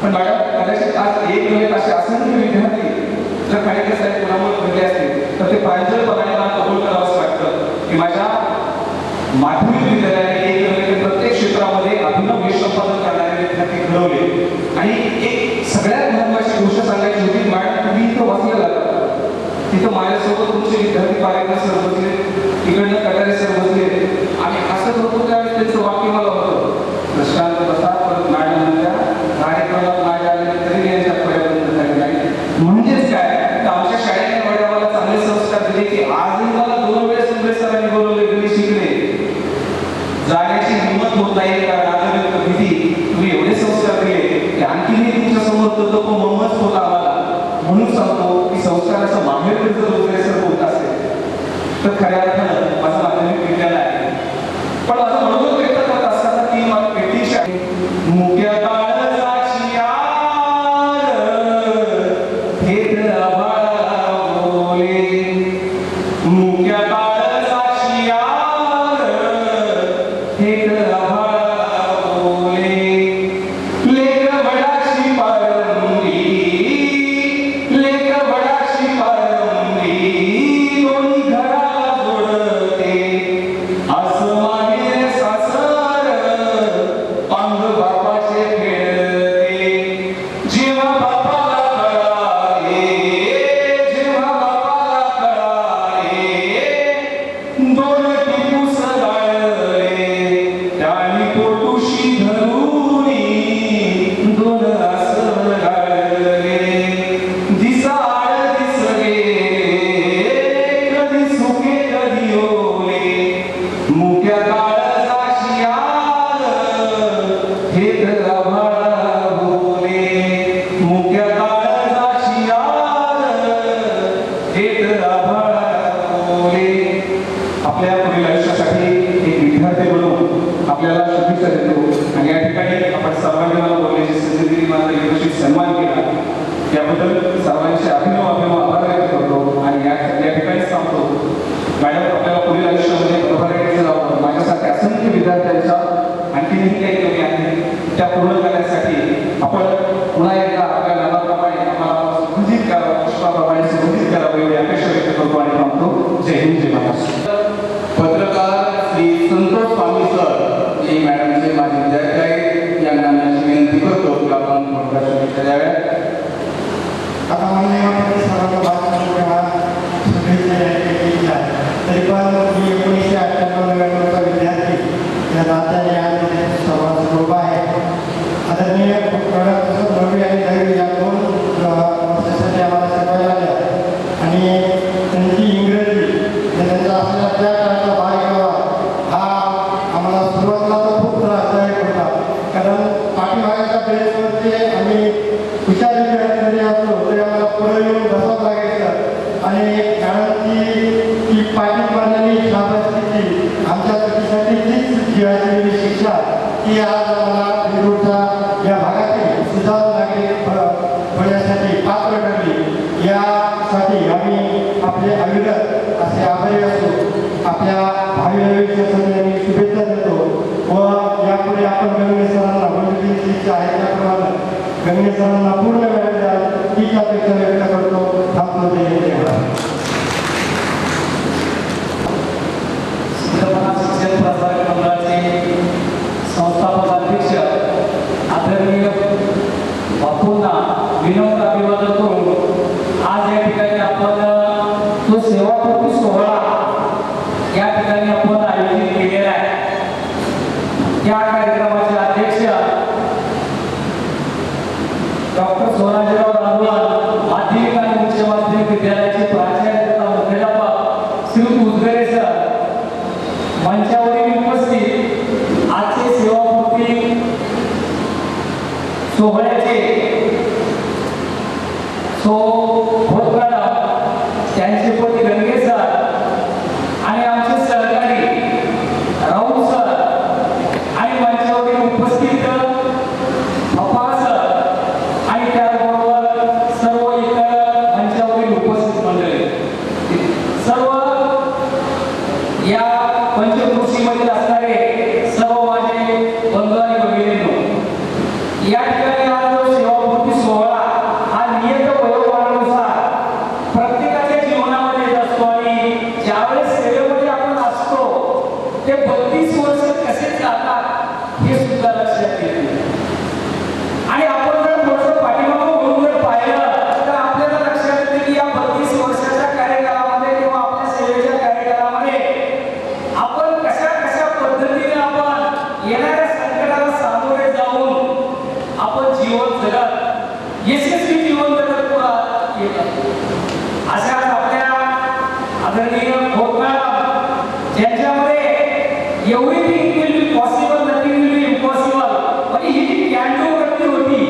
पण मॅडम, कदाचित आज एक नव्हे असे असंख्य विद्यार्थी जर काही साहेब कोणामुळे घडले असतील तर ते प्रांजळपणाने मला कबूल करावंच वाटतं की माझ्या माध्यमिक विद्यालयाने एक नव्हे प्रत्येक क्षेत्रामध्ये अभिनव यश संपादन करणारे विद्यार्थी घडवले. आणि एक सगळ्यात महत्त्वाची गोष्ट सांगायची होती, मॅडम तुम्ही इथं वाचलेला तिथं माझ्यासोबत तुमचे विद्यार्थी पारेकर सर बसले, तिकडनं कटारे सर बसले. आम्ही हसत होतो त्यावेळेस त्यांचं वाक्य मला होतं, प्रशांत बसा, परत मॅडम म्हणल्या कार्यक्रमात माझ्या आले तरी यांच्या पर्यंत झाले नाही. म्हणजेच काय, तर आमच्या शाळेने वड्या मला चांगले संस्कार दिले की आजही मला 2 वेळेस उमरे सरांनी बोलवले, घरी शिकले. जाण्याची हिंमत होत नाही का रागवत भीती, तुम्ही एवढे संस्कार दिले की आणखीनही तुमच्या समोर तो ममच होता आम्हाला. म्हणून सांगतो की संस्काराचं माहेर जर वगैरे सर होत असेल तर खऱ्या अर्थानं माझं माध्यमिक विद्यालय आहे. पण माझं मनोगत व्यक्त करत असताना ती मला पेटीच्या मुक्या काळजाची आर थेट आभाळाला बोले, मुक्या काळजाची आर थेट आभाळाला बोले. लेक वडाची पारंबी, लेक वडाची पारंबी दोन्ही घराला जोडते. असं मागे सासर पांग बापाचे खेळते. जेव्हा बापाला कळाले, जेव्हा बापाला कळाले, 2 टिपूस गाळले. त्यानी पोटुशी धरुनी 2 असं गाळले. दिसाळ दिस गेले, कधी सुके कधी ओले. मुक्या काळजाची आर थेट आभाळाला बोले, मुक्या काळजाची आर थेट आभाळाला बोले. आपल्या पुढील आयुष्यासाठी एक विद्यार्थी म्हणून आपल्याला शुभेच्छा देतो. आणि या ठिकाणी आपण सर्वांनी मला बोलण्याची संधी दिली, माझा यशस्वी सन्मान केला, याबद्दल सर्वांचे अभिनव आभार व्यक्त करतो. आणि या ठिकाणी सांगतो, मॅडम आपल्याला पुढील आयुष्यामध्ये प्रभारीचं जावं, माझ्यासारख्या असंख्य विद्यार्थ्यांच्या आणखीनही काही कमी आहे त्या पूर्ण करण्यासाठी आपण पुन्हा एकदा आपल्या नावाप्रमाणे आम्हाला सुखोजित करावं, पुष्पाप्रमाणे सुखोजित करावं एवढी अपेक्षा व्यक्त करतो आणि थांबतो. जय हिंद, जय महाराष्ट्र. पत्रकार श्री संतोष स्वामी सर हे मॅडमचे माझे विद्यार्थी आहेत, यांना मी अशी विनंती करतो की आपण थोडक्यात शुभेच्छा द्याव्या. आता मान्य सर्वांना तरी पण मी 1998-99चा विद्यार्थी या नात्याने आज सर्वांचा लोक आहे. आदरणीय नववी आणि 10वी या 2 वर्षासाठी आम्हाला शिकवायला आल्या. आणि त्यांची इंग्रजी त्यांचा असलेला त्या काळाचा भाग हा आम्हाला सुरुवातीला तर खूप त्रासदायक होता, कारण पाठीमागाच्या बेसवरती आम्ही हुशार विद्यार्थी असलो तरी आम्हाला पुढे येऊन बसावं लागायचं. आणि ती पाठी मारलेली शाबासकीची आमच्या चुकीसाठी तीच जीवाची शिक्षा ती आज आम्हाला विरोधचा या भागातील सुधार नागरिक होण्यासाठी पात्र ठरली. यासाठी आम्ही आपले अविरत असे आभारी असतो. आपल्या भावी आयुष्यासाठी आम्ही शुभेच्छा देतो व या यापुढे आपण गंगे सरांना वडीलची इच्छा आहे त्याप्रमाणे गंगे सरांना पूर्ण वेळ द्याल हीच अपेक्षा व्यक्त करतो. थांबतो ते शिक्षण प्रसारक मंडळाचे संस्थापक अध्यक्ष आदरणीय बापूंना विनम्र अभिवादन करून आज या ठिकाणी आपण तो सेवापूर्ती सोहळा या ठिकाणी आपण आयोजित केलेला आहे. त्या कार्यक्रमाचे अध्यक्ष डॉक्टर सोनाजीराव राजवान माध्यमिक आणि उच्च माध्यमिक विद्यालयाचे प्राचार्य तथा मुख्याध्यापक श्री उदगरे सर मंचावरील उपस्थित आजचे सेवापूर्ती सोहळ्याचे त्यांचे पती गंगे सर आणि आमचे सहकारी राऊत सर आणि मंचावरील उपस्थित पप्पा सर आणि त्याचबरोबर सर्व इतर मंचावरील उपस्थित मंडळी सर्व या पंचकृषीमध्ये असणारे सर्व माझे बंधू आणि भगिनींनो, या ठिकाणी आज जो सेवापूर्ती सोहळा हा नियत वयोमानानुसार प्रत्येकाच्या जीवनामध्ये येत असतो आणि ज्यावेळेस सेवेमध्ये आपण असतो ते 32 वर्ष कसे जातात हे सुद्धा लक्षात येते. आणि आपण जर थोडंसं पाठीमागं वळून जर पाहिलं तर आपल्याला लक्षात येते की या 32 वर्षाच्या कार्यकालामध्ये किंवा आपल्या सेवेच्या कार्यकालामध्ये आपण कशा कशा पद्धतीने आपण येणाऱ्या संकटाला सामोरे जाऊन आपण जीवन जगत यशस्वी जीवन जगत पुढे येत असतो. अशाच आपल्या आदरणीय मॅडम ज्यांच्यामध्ये एवढी thing will be possible nothing will be impossible म्हणजे ही जी कॅन्डो वृत्ती होती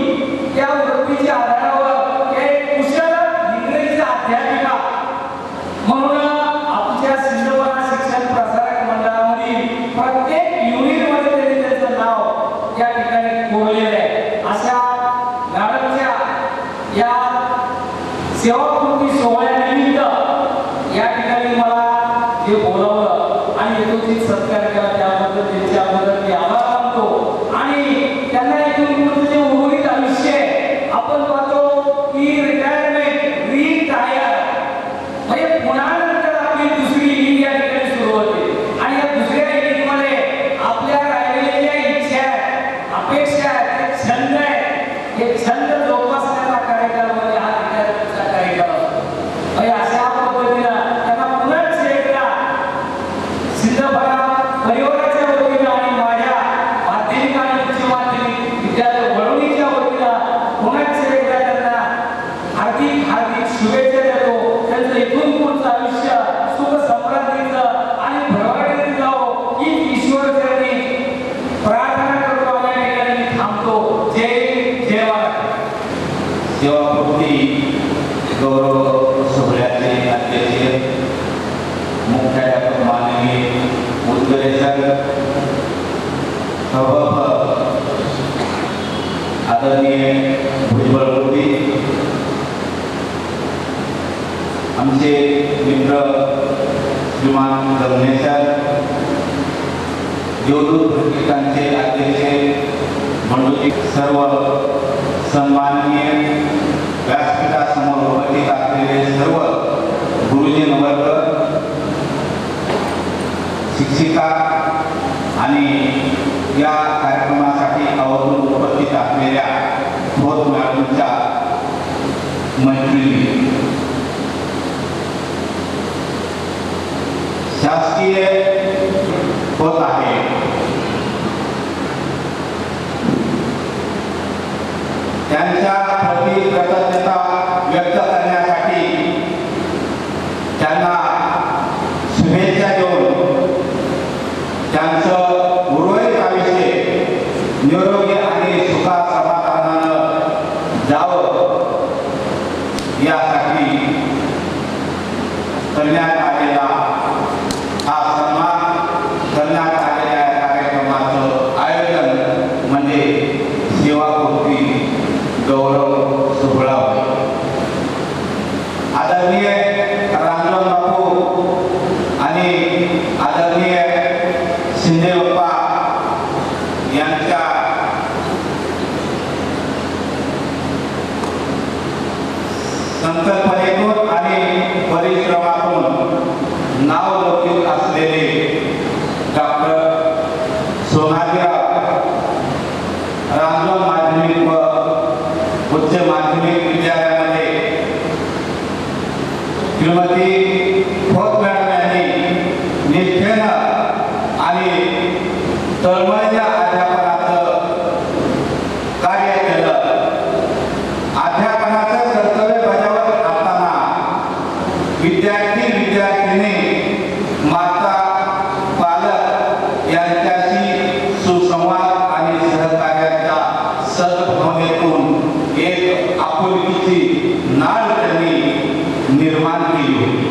त्या वृत्तीच्या आधारावर ते कुशल इंग्रजीच्या अध्यापिका म्हणून आमच्या सिंधुदुर्ग शिक्षण प्रसारक मंडळामधील प्रत्येक युनिटमध्ये त्यांनी त्याचं नाव या ठिकाणी कोरलेलं आहे. अशा मॅडमच्या या सेवापूर्ती सोहळ्यानिमित्त या ठिकाणी मला जे बोलावलं आणि यथोचित सत्कार केला त्याबद्दल त्यांच्याबद्दल मी आभार मानतो. आणि त्यांना इथून पुढचं जे उर्वरित आयुष्य आहे आपण पाहतो की रिटायरमेंट रिटायर म्हणजे पुन्हा नंतर आपली दुसरी इनिंग या ठिकाणी सुरू होते आणि या दुसऱ्या इनिंगमध्ये आपल्या राहिलेल्या ज्या इच्छा आहेत अपेक्षा आहेत ते छंद आहेत हे छंद जोपासण्याचा कार्यक्रमामध्ये हा रिटायरमेंटचा कार्यक्रम असतो. म्हणजे अशा पद्धतीनं त्यांना पुन्हा एकदा सिद्धपरा परिवाराच्या वतीनं आणि माझ्या माध्यमिक आणि उच्च माध्यमिक विद्यालय वडवणीच्या वतीनं पुन्हा एकदा त्यांना हार्दिक हार्दिक शुभेच्छा देतो. त्यांचं इथून पुढचं आयुष्य सुख समृद्धीचं आणि भरभराटीचं जावं ही ईश्वर चरणी प्रार्थना करतो आणि या ठिकाणी मी थांबतो. जय महाराज. सेवापूर्ती गौरव सोहळ्याचे अध्यक्ष मुख्याध्यापक माननीय उदगरे सर, सभापती आदरणीय भुजबळ, आमचे मित्र श्रीमान गंगे सर, देवदूत प्रतीकांचे अध्यक्ष मंडळी, सर्व सन्माननीय व्यासपीठासमोर उपस्थित असलेले सर्व गुरुजन वर्ग, शिक्षिका आणि या कार्यक्रमासाठी आवर्जून उपस्थित असलेल्या थोर मॅडमच्या मैत्रिणी, शासकीय होत आहे त्यांच्या प्रति परिश्रमातून नावलौकिक असलेले डॉक्टर सोनाजीराव रामजन माध्यमिक व उच्च माध्यमिक विद्यालयामध्ये श्रीमती खोत मॅडम यांनी निष्ठेनं आणि तळमळीच्या अध्यापनाचं कार्य केलं. अध्यापनाचं कर्तव्य बजावत असताना विद्यार्थी विद्यार्थिनी माता पालक यांच्याशी सुसंवाद आणि सहकार्याच्या सद्भावनेतून एक आपुलकीची नाळ त्यांनी निर्माण केली होती.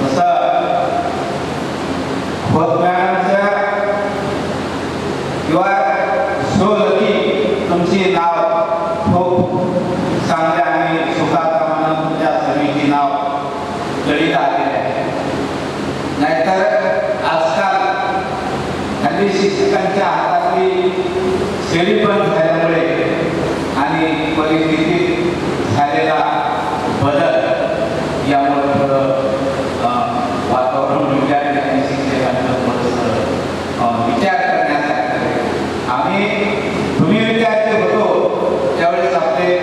तसं खोत मॅडमच्या किंवा सोलकी तुमची नाव खूप चांगल्या आणि सुखाक्रमानं तुमच्या सगळीची नाव जडीत आलेले आहे. नाहीतर आजकाल हल्ली शिक्षकांच्या हातातली शेळी बंद झाल्यामुळे आणि परिस्थितीत झालेला बदल यामुळे थोडं वातावरण विद्यार्थी आणि शिक्षकांचं थोडंसं विचार करण्यासारखं आहे. तुम्ही विद्यार्थी होतो त्यावेळेस आपले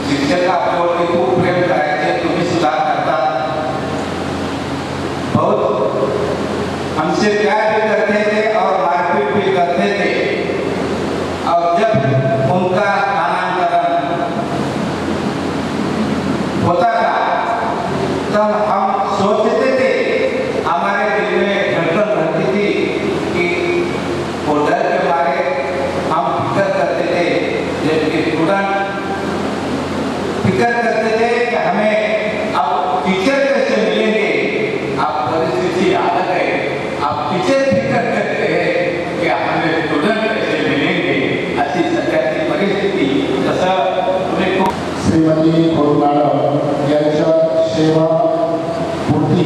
शिक्षक आपल्यावरती खूप प्रेम करायचे, तुम्ही सुद्धा करता. बहुत हमसे प्यार भी करते थे और मारपीट भी करते थे. और जब उनका स्थानांतरण होता था तब हम सोचते थे, हमारे दिल में धड़कन रहती थी कि वो डर के मारे हम फिक्र करते थे. जबकि स्टूडेंट फिक्र करते थे कि हमें अब टीचर कैसे मिलेंगे. अब परिस्थिति अलग है. अब टीचर फिक्र करते हैं कि हमें स्टूडेंट कैसे मिलेंगे. अशी सध्याची परिस्थिती. जसं तुम्ही खूप श्रीमती खोत मॅडम यांच्या सेवा पूर्ती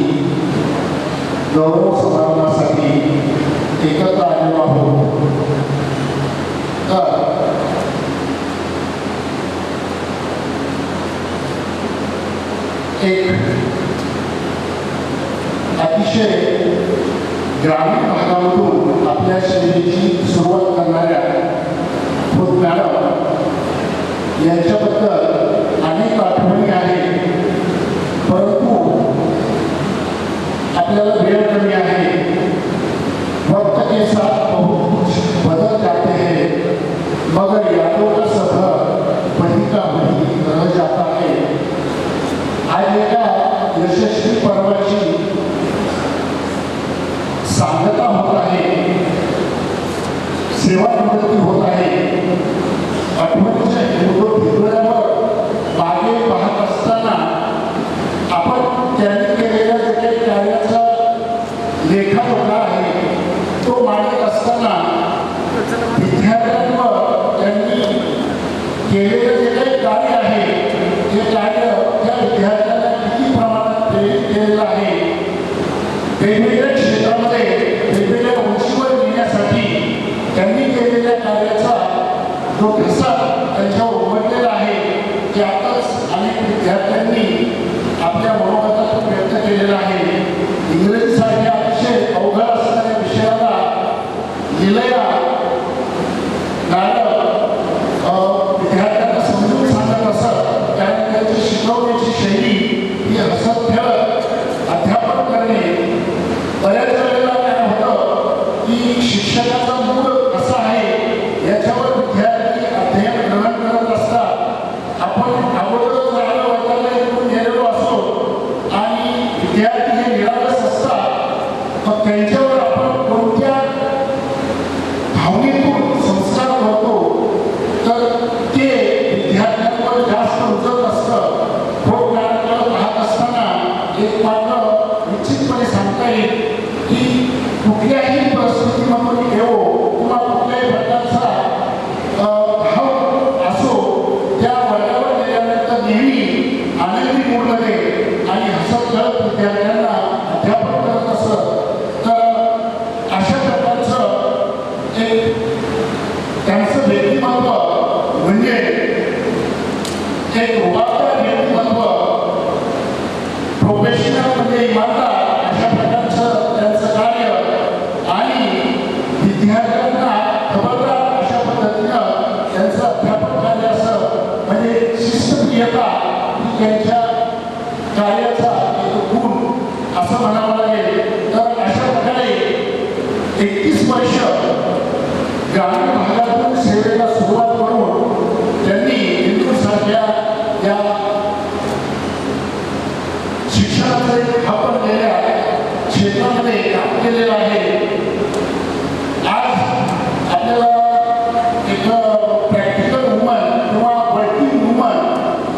गौरव समारंभासाठी एकत्र आलेलो आहोत. तर एक अतिशय ग्रामीण भागामधून आपल्या शैलीची सुरुवात करणाऱ्या खोत मॅडम यांच्याबद्दल अनेक आठवणी आहेत, परंतु आपल्याला वेळ कमी आहे. वक्त के साथ बहुत कुछ बदल जाते हैं, मगर यादों का सफर वही का वही रह जाता है. आज एका यशस्वी पर्वाची सांगता होत आहे, सेवानिवृत्ती होत आहे. आठवणीच्या हिरवळ्यावर मागे पाहत असताना आपण त्यांनी केलेल्या जे काही कार्याचा लेखाजोखा आहे तो मागे विश्वसनीयता ही त्यांच्या कार्याचा एक गुण असं म्हणावं लागेल. तर अशा प्रकारे 31 वर्ष ग्रामीण भागातून सेवेला सुरुवात करून त्यांनी हिंदूसारख्या या शिक्षणाचे आपणलेल्या क्षेत्रामध्ये काम केलेलं आहे. आज आपल्याला एक प्रॅक्टिकल वुमन किंवा वर्किंग वुमन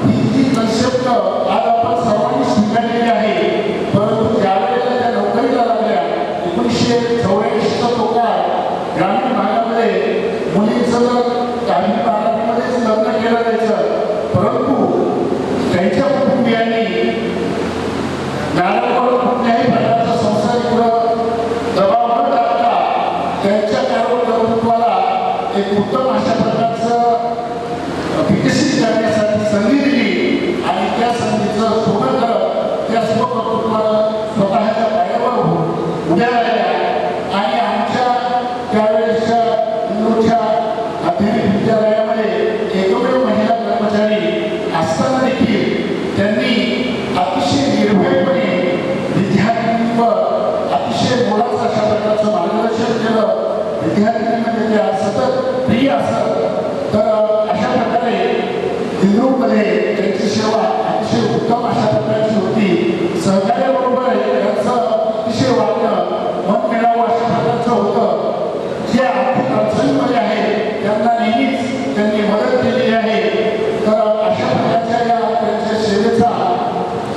ही जी कन्सेप्ट आज आपण सर्वांनी स्वीकारलेली आहे. परंतु ज्यावेळेला त्या नोकरीला लागल्या 1984चा तो काळ ग्रामीण भागामध्ये मुलींचं 10-12मध्येच लग्न केलं जायचं. परंतु त्यांच्या कुटुंबियांनी नारायणवर कुठल्याही प्रकारचा संसारिक दबाव न टाकता त्यांच्या कर्तृत्वाला एक उत्तम अशा प्रकारचं विकसित करण्यासाठी संधी दिली आणि त्या संधीचं सोबत करत त्या स्वकर्तृत्वाला स्वतःच्या पायावर उभ्या राहिल्या. आणि आमच्या त्यावेळेसच्या इंदूरच्या माध्यमिक विद्यालयामध्ये एकमेव महिला कर्मचारी असताना देखील त्यांनी अतिशय निर्भयपणे विद्यार्थ्यांवर अतिशय मोलाचं अशा प्रकारचं मार्गदर्शन केलं. विद्यार्थ्यांमध्ये त्या सतत प्रिय असत. तर अशा प्रकारे इंदूरमध्ये त्यांची सेवा अतिशय उत्तम अशा प्रकारची होती. सहकार्याबरोबर त्यांचं अतिशय वाटणं मन मिळावं अशा प्रकारचं होतं. जे आर्थिक अडचणीमध्ये आहे त्यांना नेहमीच त्यांनी मदत केलेली आहे. तर अशा प्रकारच्या या त्यांच्या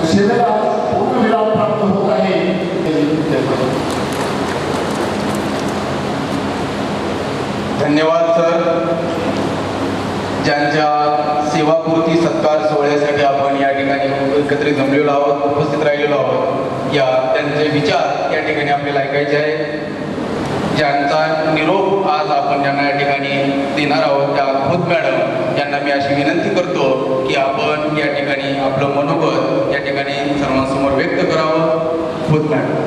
सेवेला पूर्ण विराम प्राप्त होत आहे. धन्यवाद सर. ज्यांच्या सेवापूर्ती सत्कार सोहळ्यासाठी आपण या ठिकाणी एकत्रित जमलेलो आहोत, उपस्थित राहिलेलो आहोत, या त्यांचे विचार या ठिकाणी आपल्याला ऐकायचे आहे. ज्यांचा निरोप आज आपण ज्यांना या ठिकाणी देणार आहोत त्या खोत मॅडम यांना मी अशी विनंती करतो की आपण या ठिकाणी आपलं मनोगत या ठिकाणी सर्वांसमोर व्यक्त करावं. खोत मॅडम.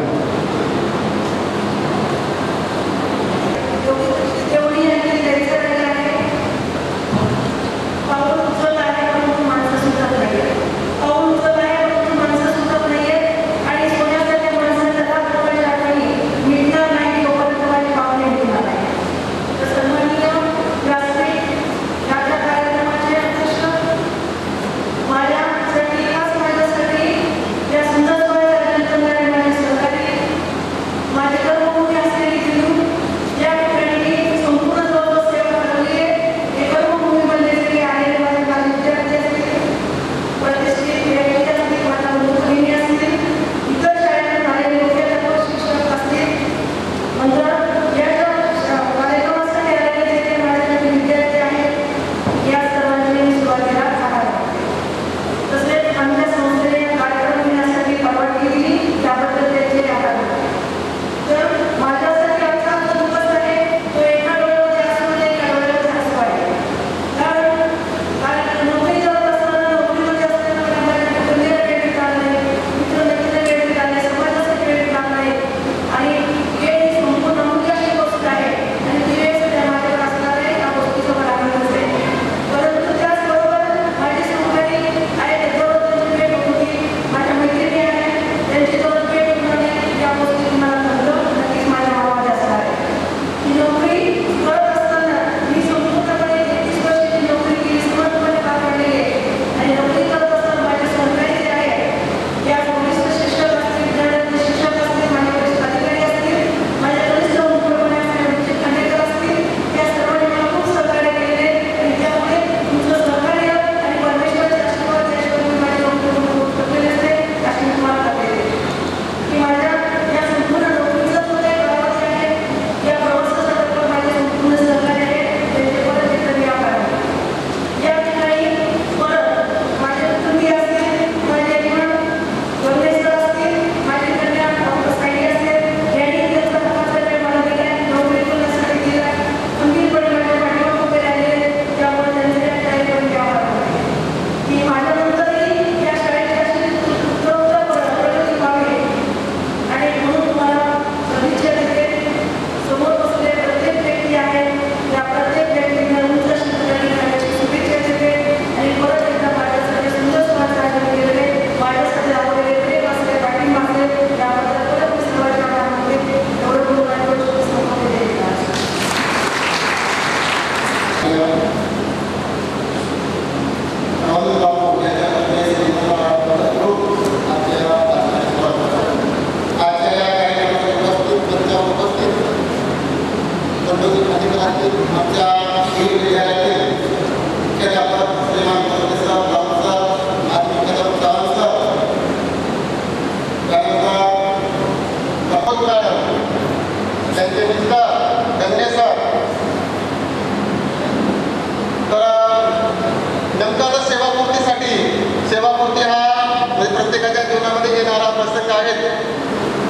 सेवापूर्ती हा म्हणजे प्रत्येकाच्या जीवनामध्ये येणारा प्रसंग आहे.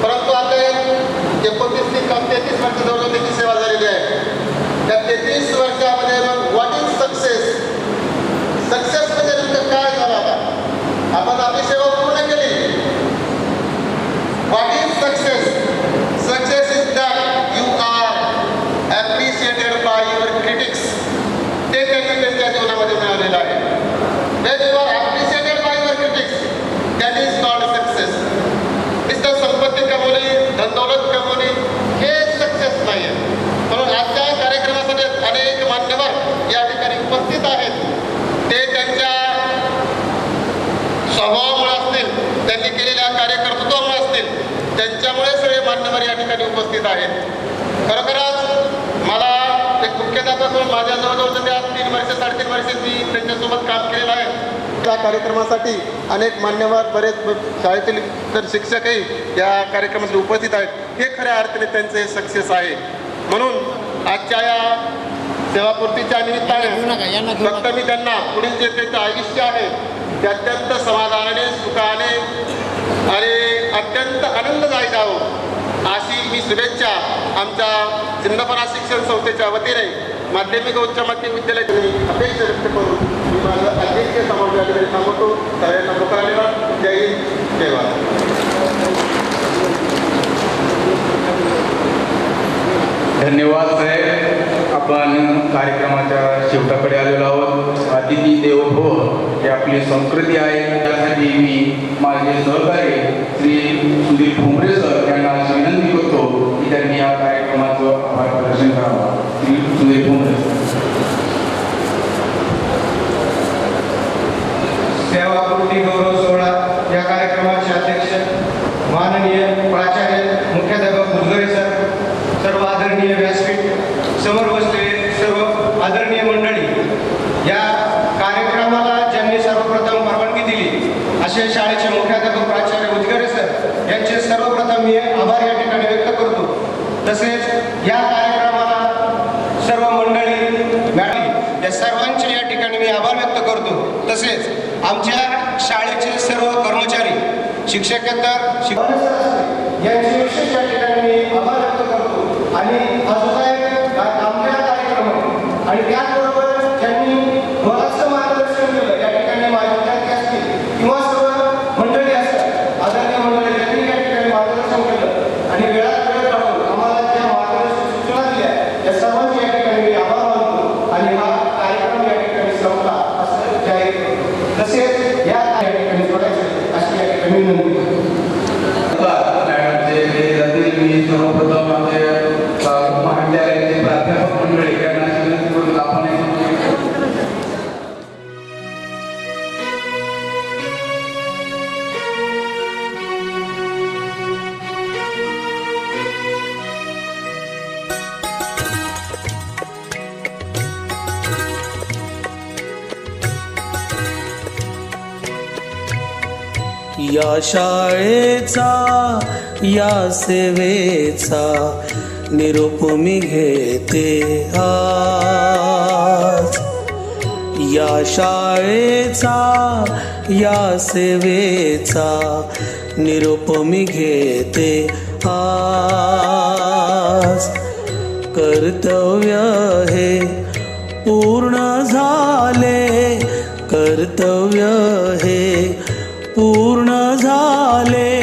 परंतु आता 29 ते 33 वर्ष जवळ त्याची सेवा झालेली आहे. त्या 33 वर्षामध्ये व्हॉट इज सक्सेस? सक्सेस म्हणजे नेमकं काय झालं? आपण आपली सेवा पूर्ण केली. What is success? Success is that you are appreciated by your critics. ते त्यांनी त्यांच्या जीवनामध्ये मिळालेलं आहे. When you are appreciated by your critics, that is called success. नुसतं संपत्ती कमवली, धनदौलत कमवली हे सक्सेस नाही आहे. म्हणून आजच्या कार्यक्रमासाठी अनेक मान्यवर या ठिकाणी उपस्थित आहेत. ते त्यांच्या स्वभावामुळे असतील, त्यांनी केलेल्या कार्यकर्तृत्वामुळे असतील, त्यांच्यामुळे सगळे मान्यवर या ठिकाणी उपस्थित आहेत. खरोखरच मला एक मुख्याध्यापक म्हणून माझ्या जवळजवळ त्या 3 वर्ष 3.5 वर्ष मी त्यांच्यासोबत काम केलेलं आहे. त्या कार्यक्रमासाठी अनेक मान्यवर बरेच शाळेतील तर शिक्षकही या कार्यक्रमासाठी उपस्थित आहेत. हे खऱ्या अर्थाने त्यांचे सक्सेस आहे. म्हणून आजच्या या सेवापूर्तीच्या निमित्ताने फक्त मी त्यांना पुढील जे त्यांचं आयुष्य आहे ते अत्यंत समाधानाने, सुखाने आणि अत्यंत आनंददायी जावं अशी मी शुभेच्छा आमच्या सिंदफणा शिक्षण संस्थेच्या वतीने माध्यमिक व उच्च माध्यमिक विद्यालयाची अपेक्षा व्यक्त करून मी माझं अध्यक्ष समाज या ठिकाणी थांबवतो. सगळ्यांना मोकळा धन्यवाद. जय हिंद, जय भारत. धन्यवाद साहेब. आपण कार्यक्रमाच्या शेवटाकडे आलेलो आहोत. अतिथी देवो भव ही आपली संस्कृती आहे. त्यासाठी मी माझे सहकारी श्री सुधीर भुमरे सर यांना अशी विनंती करतो की त्यांनी या कार्यक्रमाचं आभार प्रदर्शन करावं. श्री सुधीर भुमरे सेवापूर्ती गौरव सोहळा या कार्यक्रमाचे अध्यक्ष माननीय प्राचार्य मुख्याध्यापक भुजगरे सर, सर्व आदरणीय व्यासपीठ, समोर बसलेले सर्व आदरणीय मंडळी, या कार्यक्रमाला ज्यांनी सर्वप्रथम परवानगी दिली असे शाळेचे मुख्याध्यापक प्राचार्य भुजगरे सर यांचे सर्वप्रथम मी आभार या ठिकाणी व्यक्त करतो. तसेच या कार्यक्रमाला सर्व मंडळी, मॅडम या सर्वांचे या ठिकाणी मी आभार व्यक्त करतो. तसेच आमच्या शाळेचे सर्व कर्मचारी, शिक्षकेतर यांचे विशेष या ठिकाणी मी आभार व्यक्त करतो. आणि हा सुद्धा एक आमच्या कार्यक्रम आणि त्याचबरोबर ज्यांनी बरंचसं मार्गदर्शन केलं या ठिकाणी माझे विद्यार्थी असतील किंवा सर्व मंडळी असतात, आदरणीय मंडळी त्यांनी या ठिकाणी मार्गदर्शन केलं आणि वेळात वेळ काढून आम्हाला ज्या मार्गदर्शन सूचना दिल्या त्या सर्वांचे या ठिकाणी मी आभार मानतो आणि हा कार्यक्रम या ठिकाणी संपला असं जाहीर करतो. तसेच या ठिकाणी जोडायचे अशी या ठिकाणी विनंती करतो. मी सर्वप्रथम माझे महाविद्यालयाचे प्राध्यापक मंडळी यांना विनंती करून आपण या शाळेचा या सेवेचा निरोप मी घेते आज. या शाळेचा या सेवेचा निरोप मी घेते आज. कर्तव्य हे पूर्ण झाले, कर्तव्य हे पूर्ण झाले,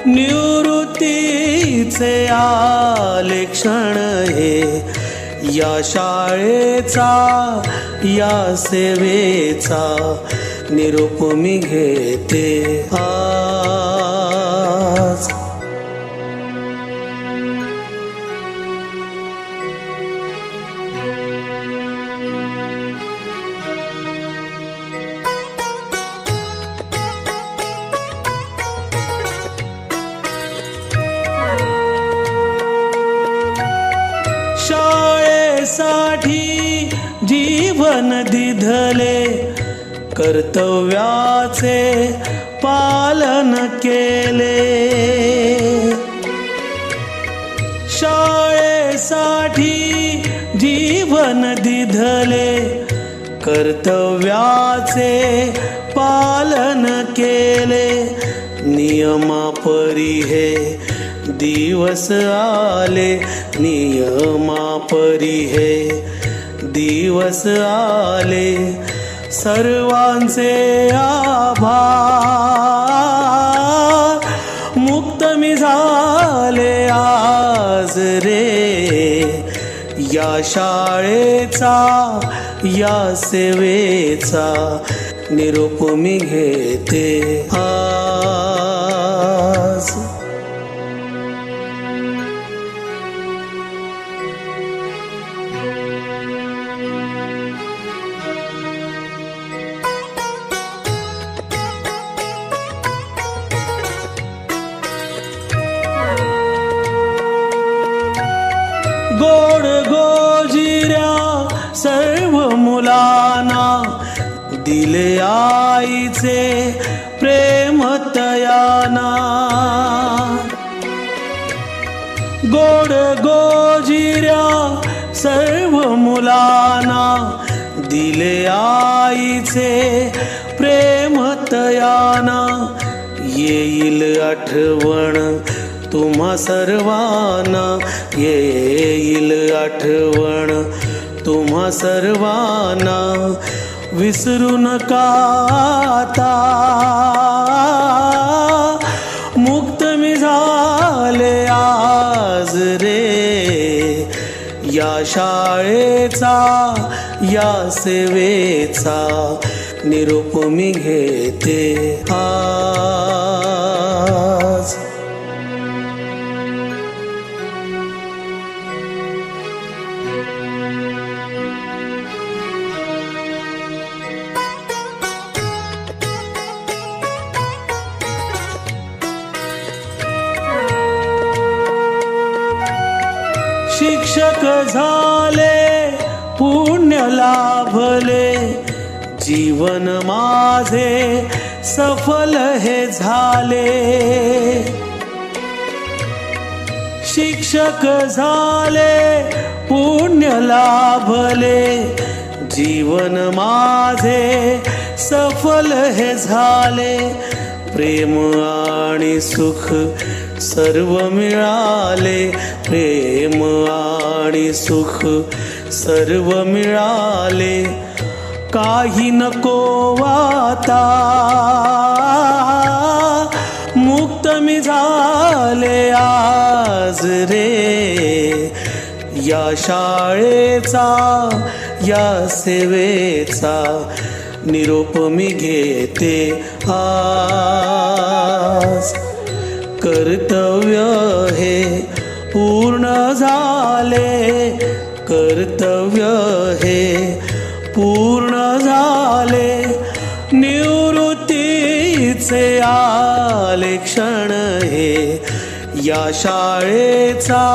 निवृत्तीचे आले क्षण हे. या शाळेचा या सेवेचा निरोप मी घेते आज. शाळेसाठी जीवन दिधले, कर्तव्याचे पालन केले. शाळेसाठी जीवन दिधले, कर्तव्याचे पालन केले, नियमापरी हे दिवस आले, नियमापरी हे दिवस आले. सर्वांचे आभार, मुक्त मी झाले आज रे. या शाळेचा या सेवेचा निरोप मी घेते आज. गोड गोजिऱ्या सर्व मुलांना दिले आईचे प्रेम तयाना. गोड गोजिऱ्या सर्व मुलांना दिले आईचे प्रेम तयाना. येईल आठवण तुम्हा सर्वांना, येईल आठवण तुम्हा सर्वांना. विसरू नका आता, मुक्त मी झाले आज रे. या शाळेचा या सेवेचा निरोप मी घेते आज. शिक्षक झाले पुण्य लाभले, जीवन माझे सफल हे झाले. शिक्षक झाले पुण्य लाभले, जीवन माझे सफल हे झाले. प्रेम आणि सुख सर्व मिळाले, प्रेम आणि सुख सर्व मिळाले. काही नको आता, मुक्त मी झाले आज रे. या शाळेचा या सेवेचा निरोप मी घेते आज. कर्तव्य हे पूर्ण झाले, कर्तव्य हे पूर्ण झाले. निवृत्तीचे आले क्षण हे, या शाळेचा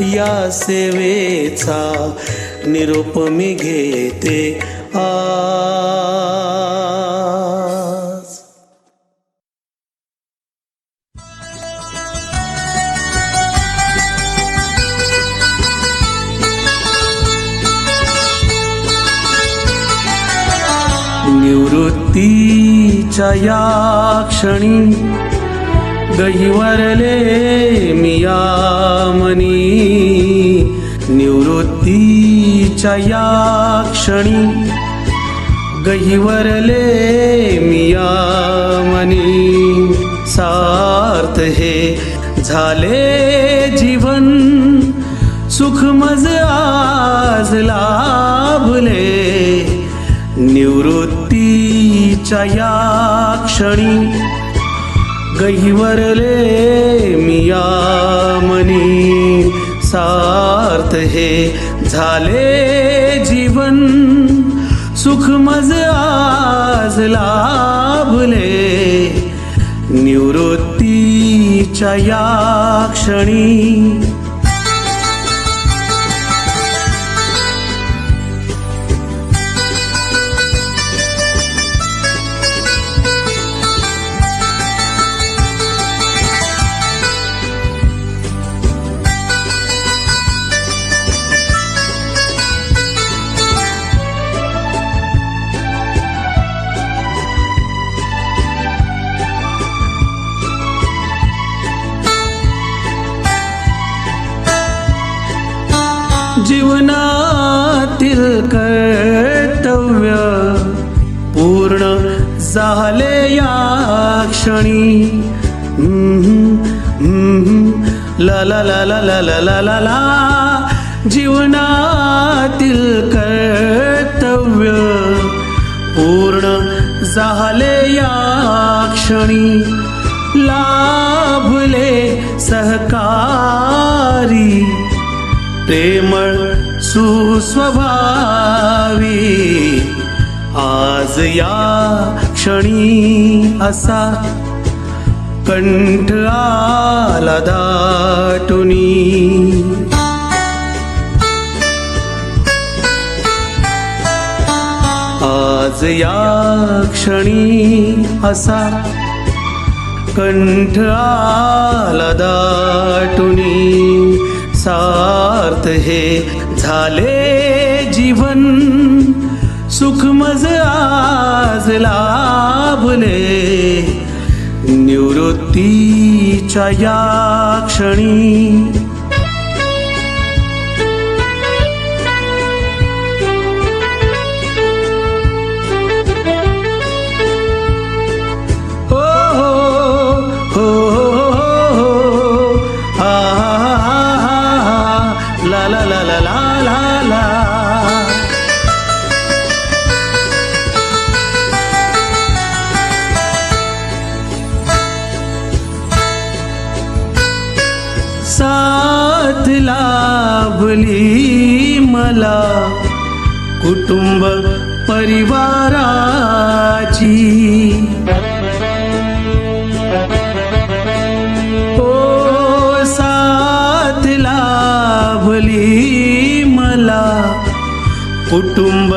या सेवेचा निरोप मी घेते आज. निवृत्तीच्या या क्षणी गहिवरले मी या मनी. निवृत्तीच्या या क्षणी गहिवरले मी या मनी. सार्थ हे झाले जीवन, सुख मज आज लाभले. निवृत्तीच्या या क्षणी गहिवरले मी या मनी. सार्थ हे झाले जीवन, सुख मज आज लाभले. निवृत्तीच्या या क्षणी जीवनातील कर्तव्य पूर्ण झाले या क्षणी ला ला ला ला ला ला ला ला ला जीवनातील कर्तव्य पूर्ण झाले या क्षणी लाभले सहकारी प्रेमळ सुस्वभावी आज या क्षणी असा कंठ आला दाटुनी आज या क्षणी असा कंठ आला दाटुनी सार्थ हे झाले जीवन सुखमज आज लाभले निवृत्तीच्या या क्षणी साथ लाभली मला कुटुंब परिवाराची ओ साथ लाभली मला कुटुंब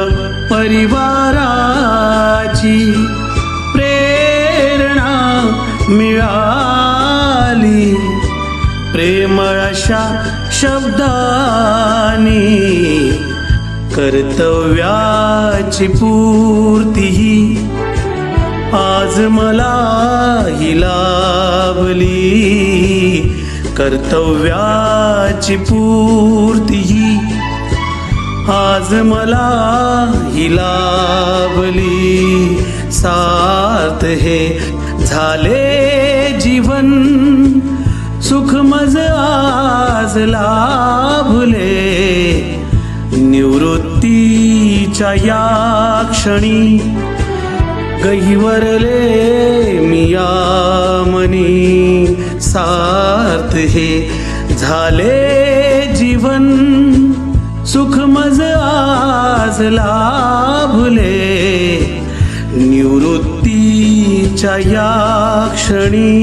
परिवाराची प्रेरणा मिळाली प्रेमळ अशा शब्दांनी कर्तव्याची पूर्ती आज मला ही लाभली कर्तव्याची पूर्ती आज मला ही लाभली सार्थ हे झाले जीवन सुखमज आज लाभले निवृत्तीच्या या क्षणी गहिवरले मी या मनी सार्थ हे झाले जीवन सुखमज आज लाभले निवृत्तीच्या या क्षणी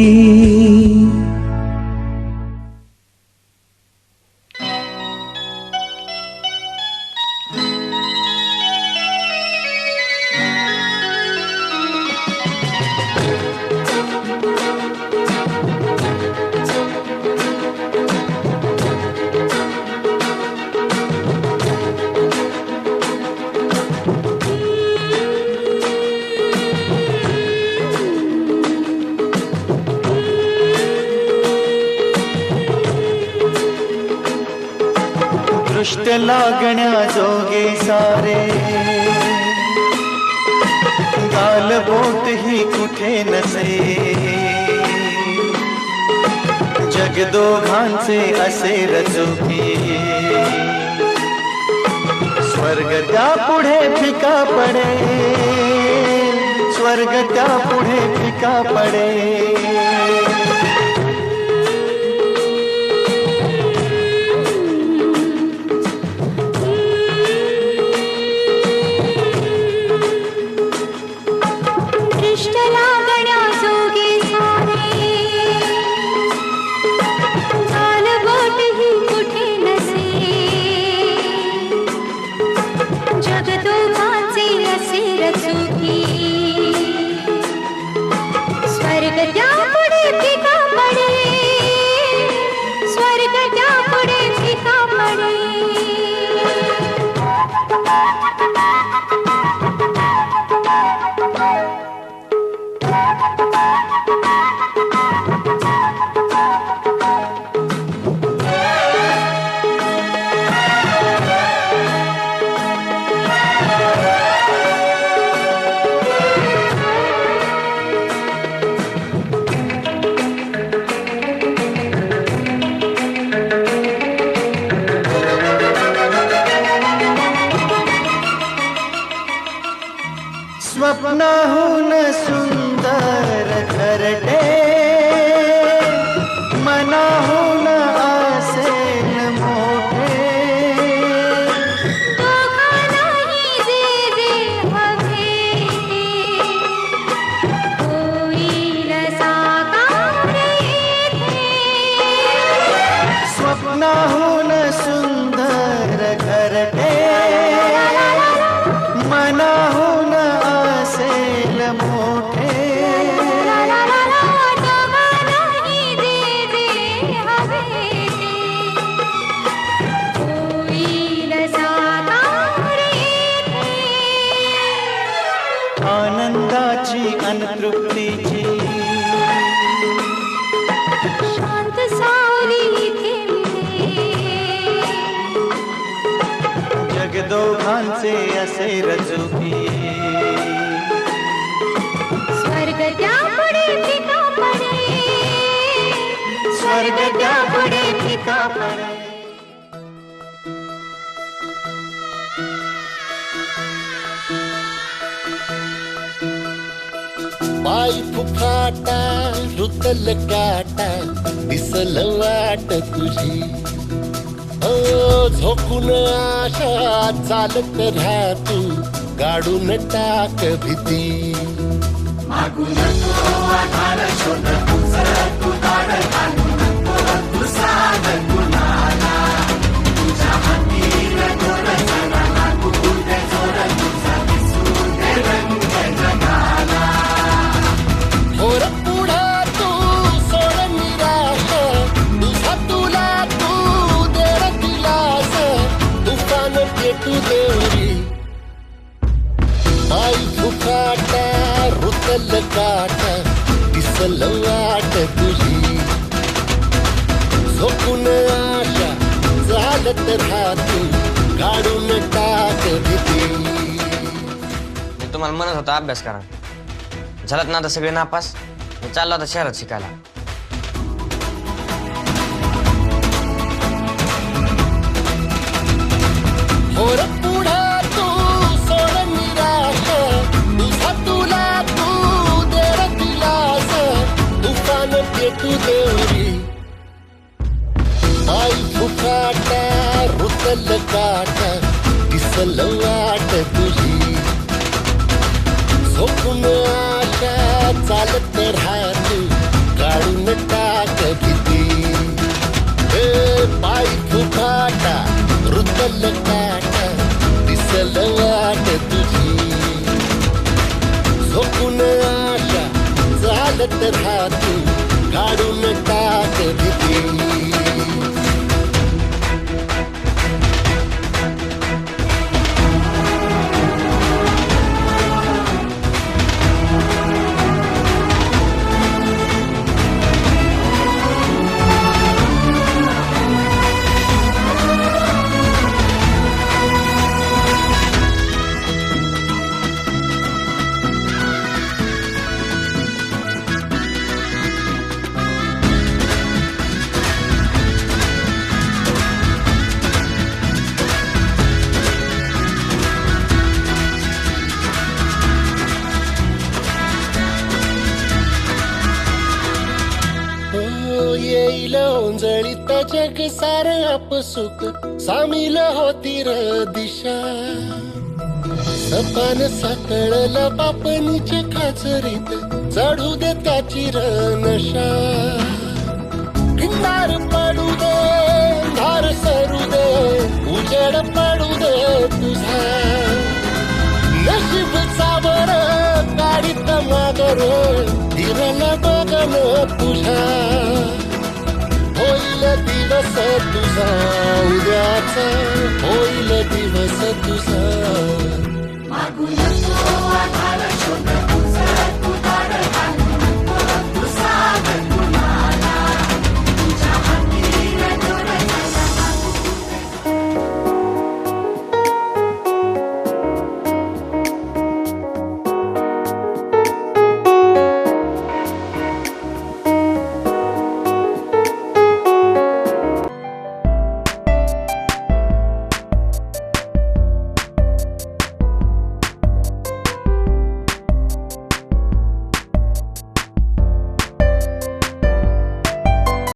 दृष्ट लागण्या जोगे सारे गालबोट ही कुठे नसे जग दोघांचे असे रचुकी स्वर्ग त्या पुढे फिका पडे स्वर्ग त्या पुढे फिका पडे मोठे आनंदाची अनतृप्तीची शांत सावली इथे जग दोघांचे असे रचुकी स्वर्ग त्यापुढे फिका पडे स्वर्ग त्यापुढे फिका पडे पाय फुफाटा रुतल काटा दिसल वाट तुझी झोकून आशा चालत राहा तू गाडून टाक भीती मागू नको आधार शोध तुझं तू दार घालू नको तू साध कुणाला तुझ्या हातीर दोर जरा लागू दे जोर तुझा दिसू दे रंग जगाला होर पुढा तू सोड निराश तुझा तुला तू देर दिलास तुफान पेटू देवरी पाय फुफाटा रुतल काटा दिसल वाट तुझी झोपून आशा चालत राहतो काढून टाक भीती मी तुम्हाला म्हणत होता अभ्यास करा झालात ना आता सगळे नापास मी चाललो आता शहरात शिकायला होर पुढा तू सोड निराश तुझा तुला तू देर दिलास तुफान पेटू देवरी पाय फुफाटा रुतल काटा दिसल वाट तुझी झोपून आशा चालत राहतो काढून टाक भीती पाय फुफाटा रुतल काटा दिसल वाट तुझी झोपून आशा चालत राहतो काढून टाक भीती येईल ओंजळीत जग सार अपसुक सामील होती र दिशा सपान साकळलं बापनीच्या खाचरीत चढू दे त्याची र नशा किनार पडू दे धार सरू दे उजेड पडू दे तुझा नशीब सावर गाडीत मागर फिरला बघन तुझा होईल दिवस तुझा उद्याचा होईल दिवस तुझा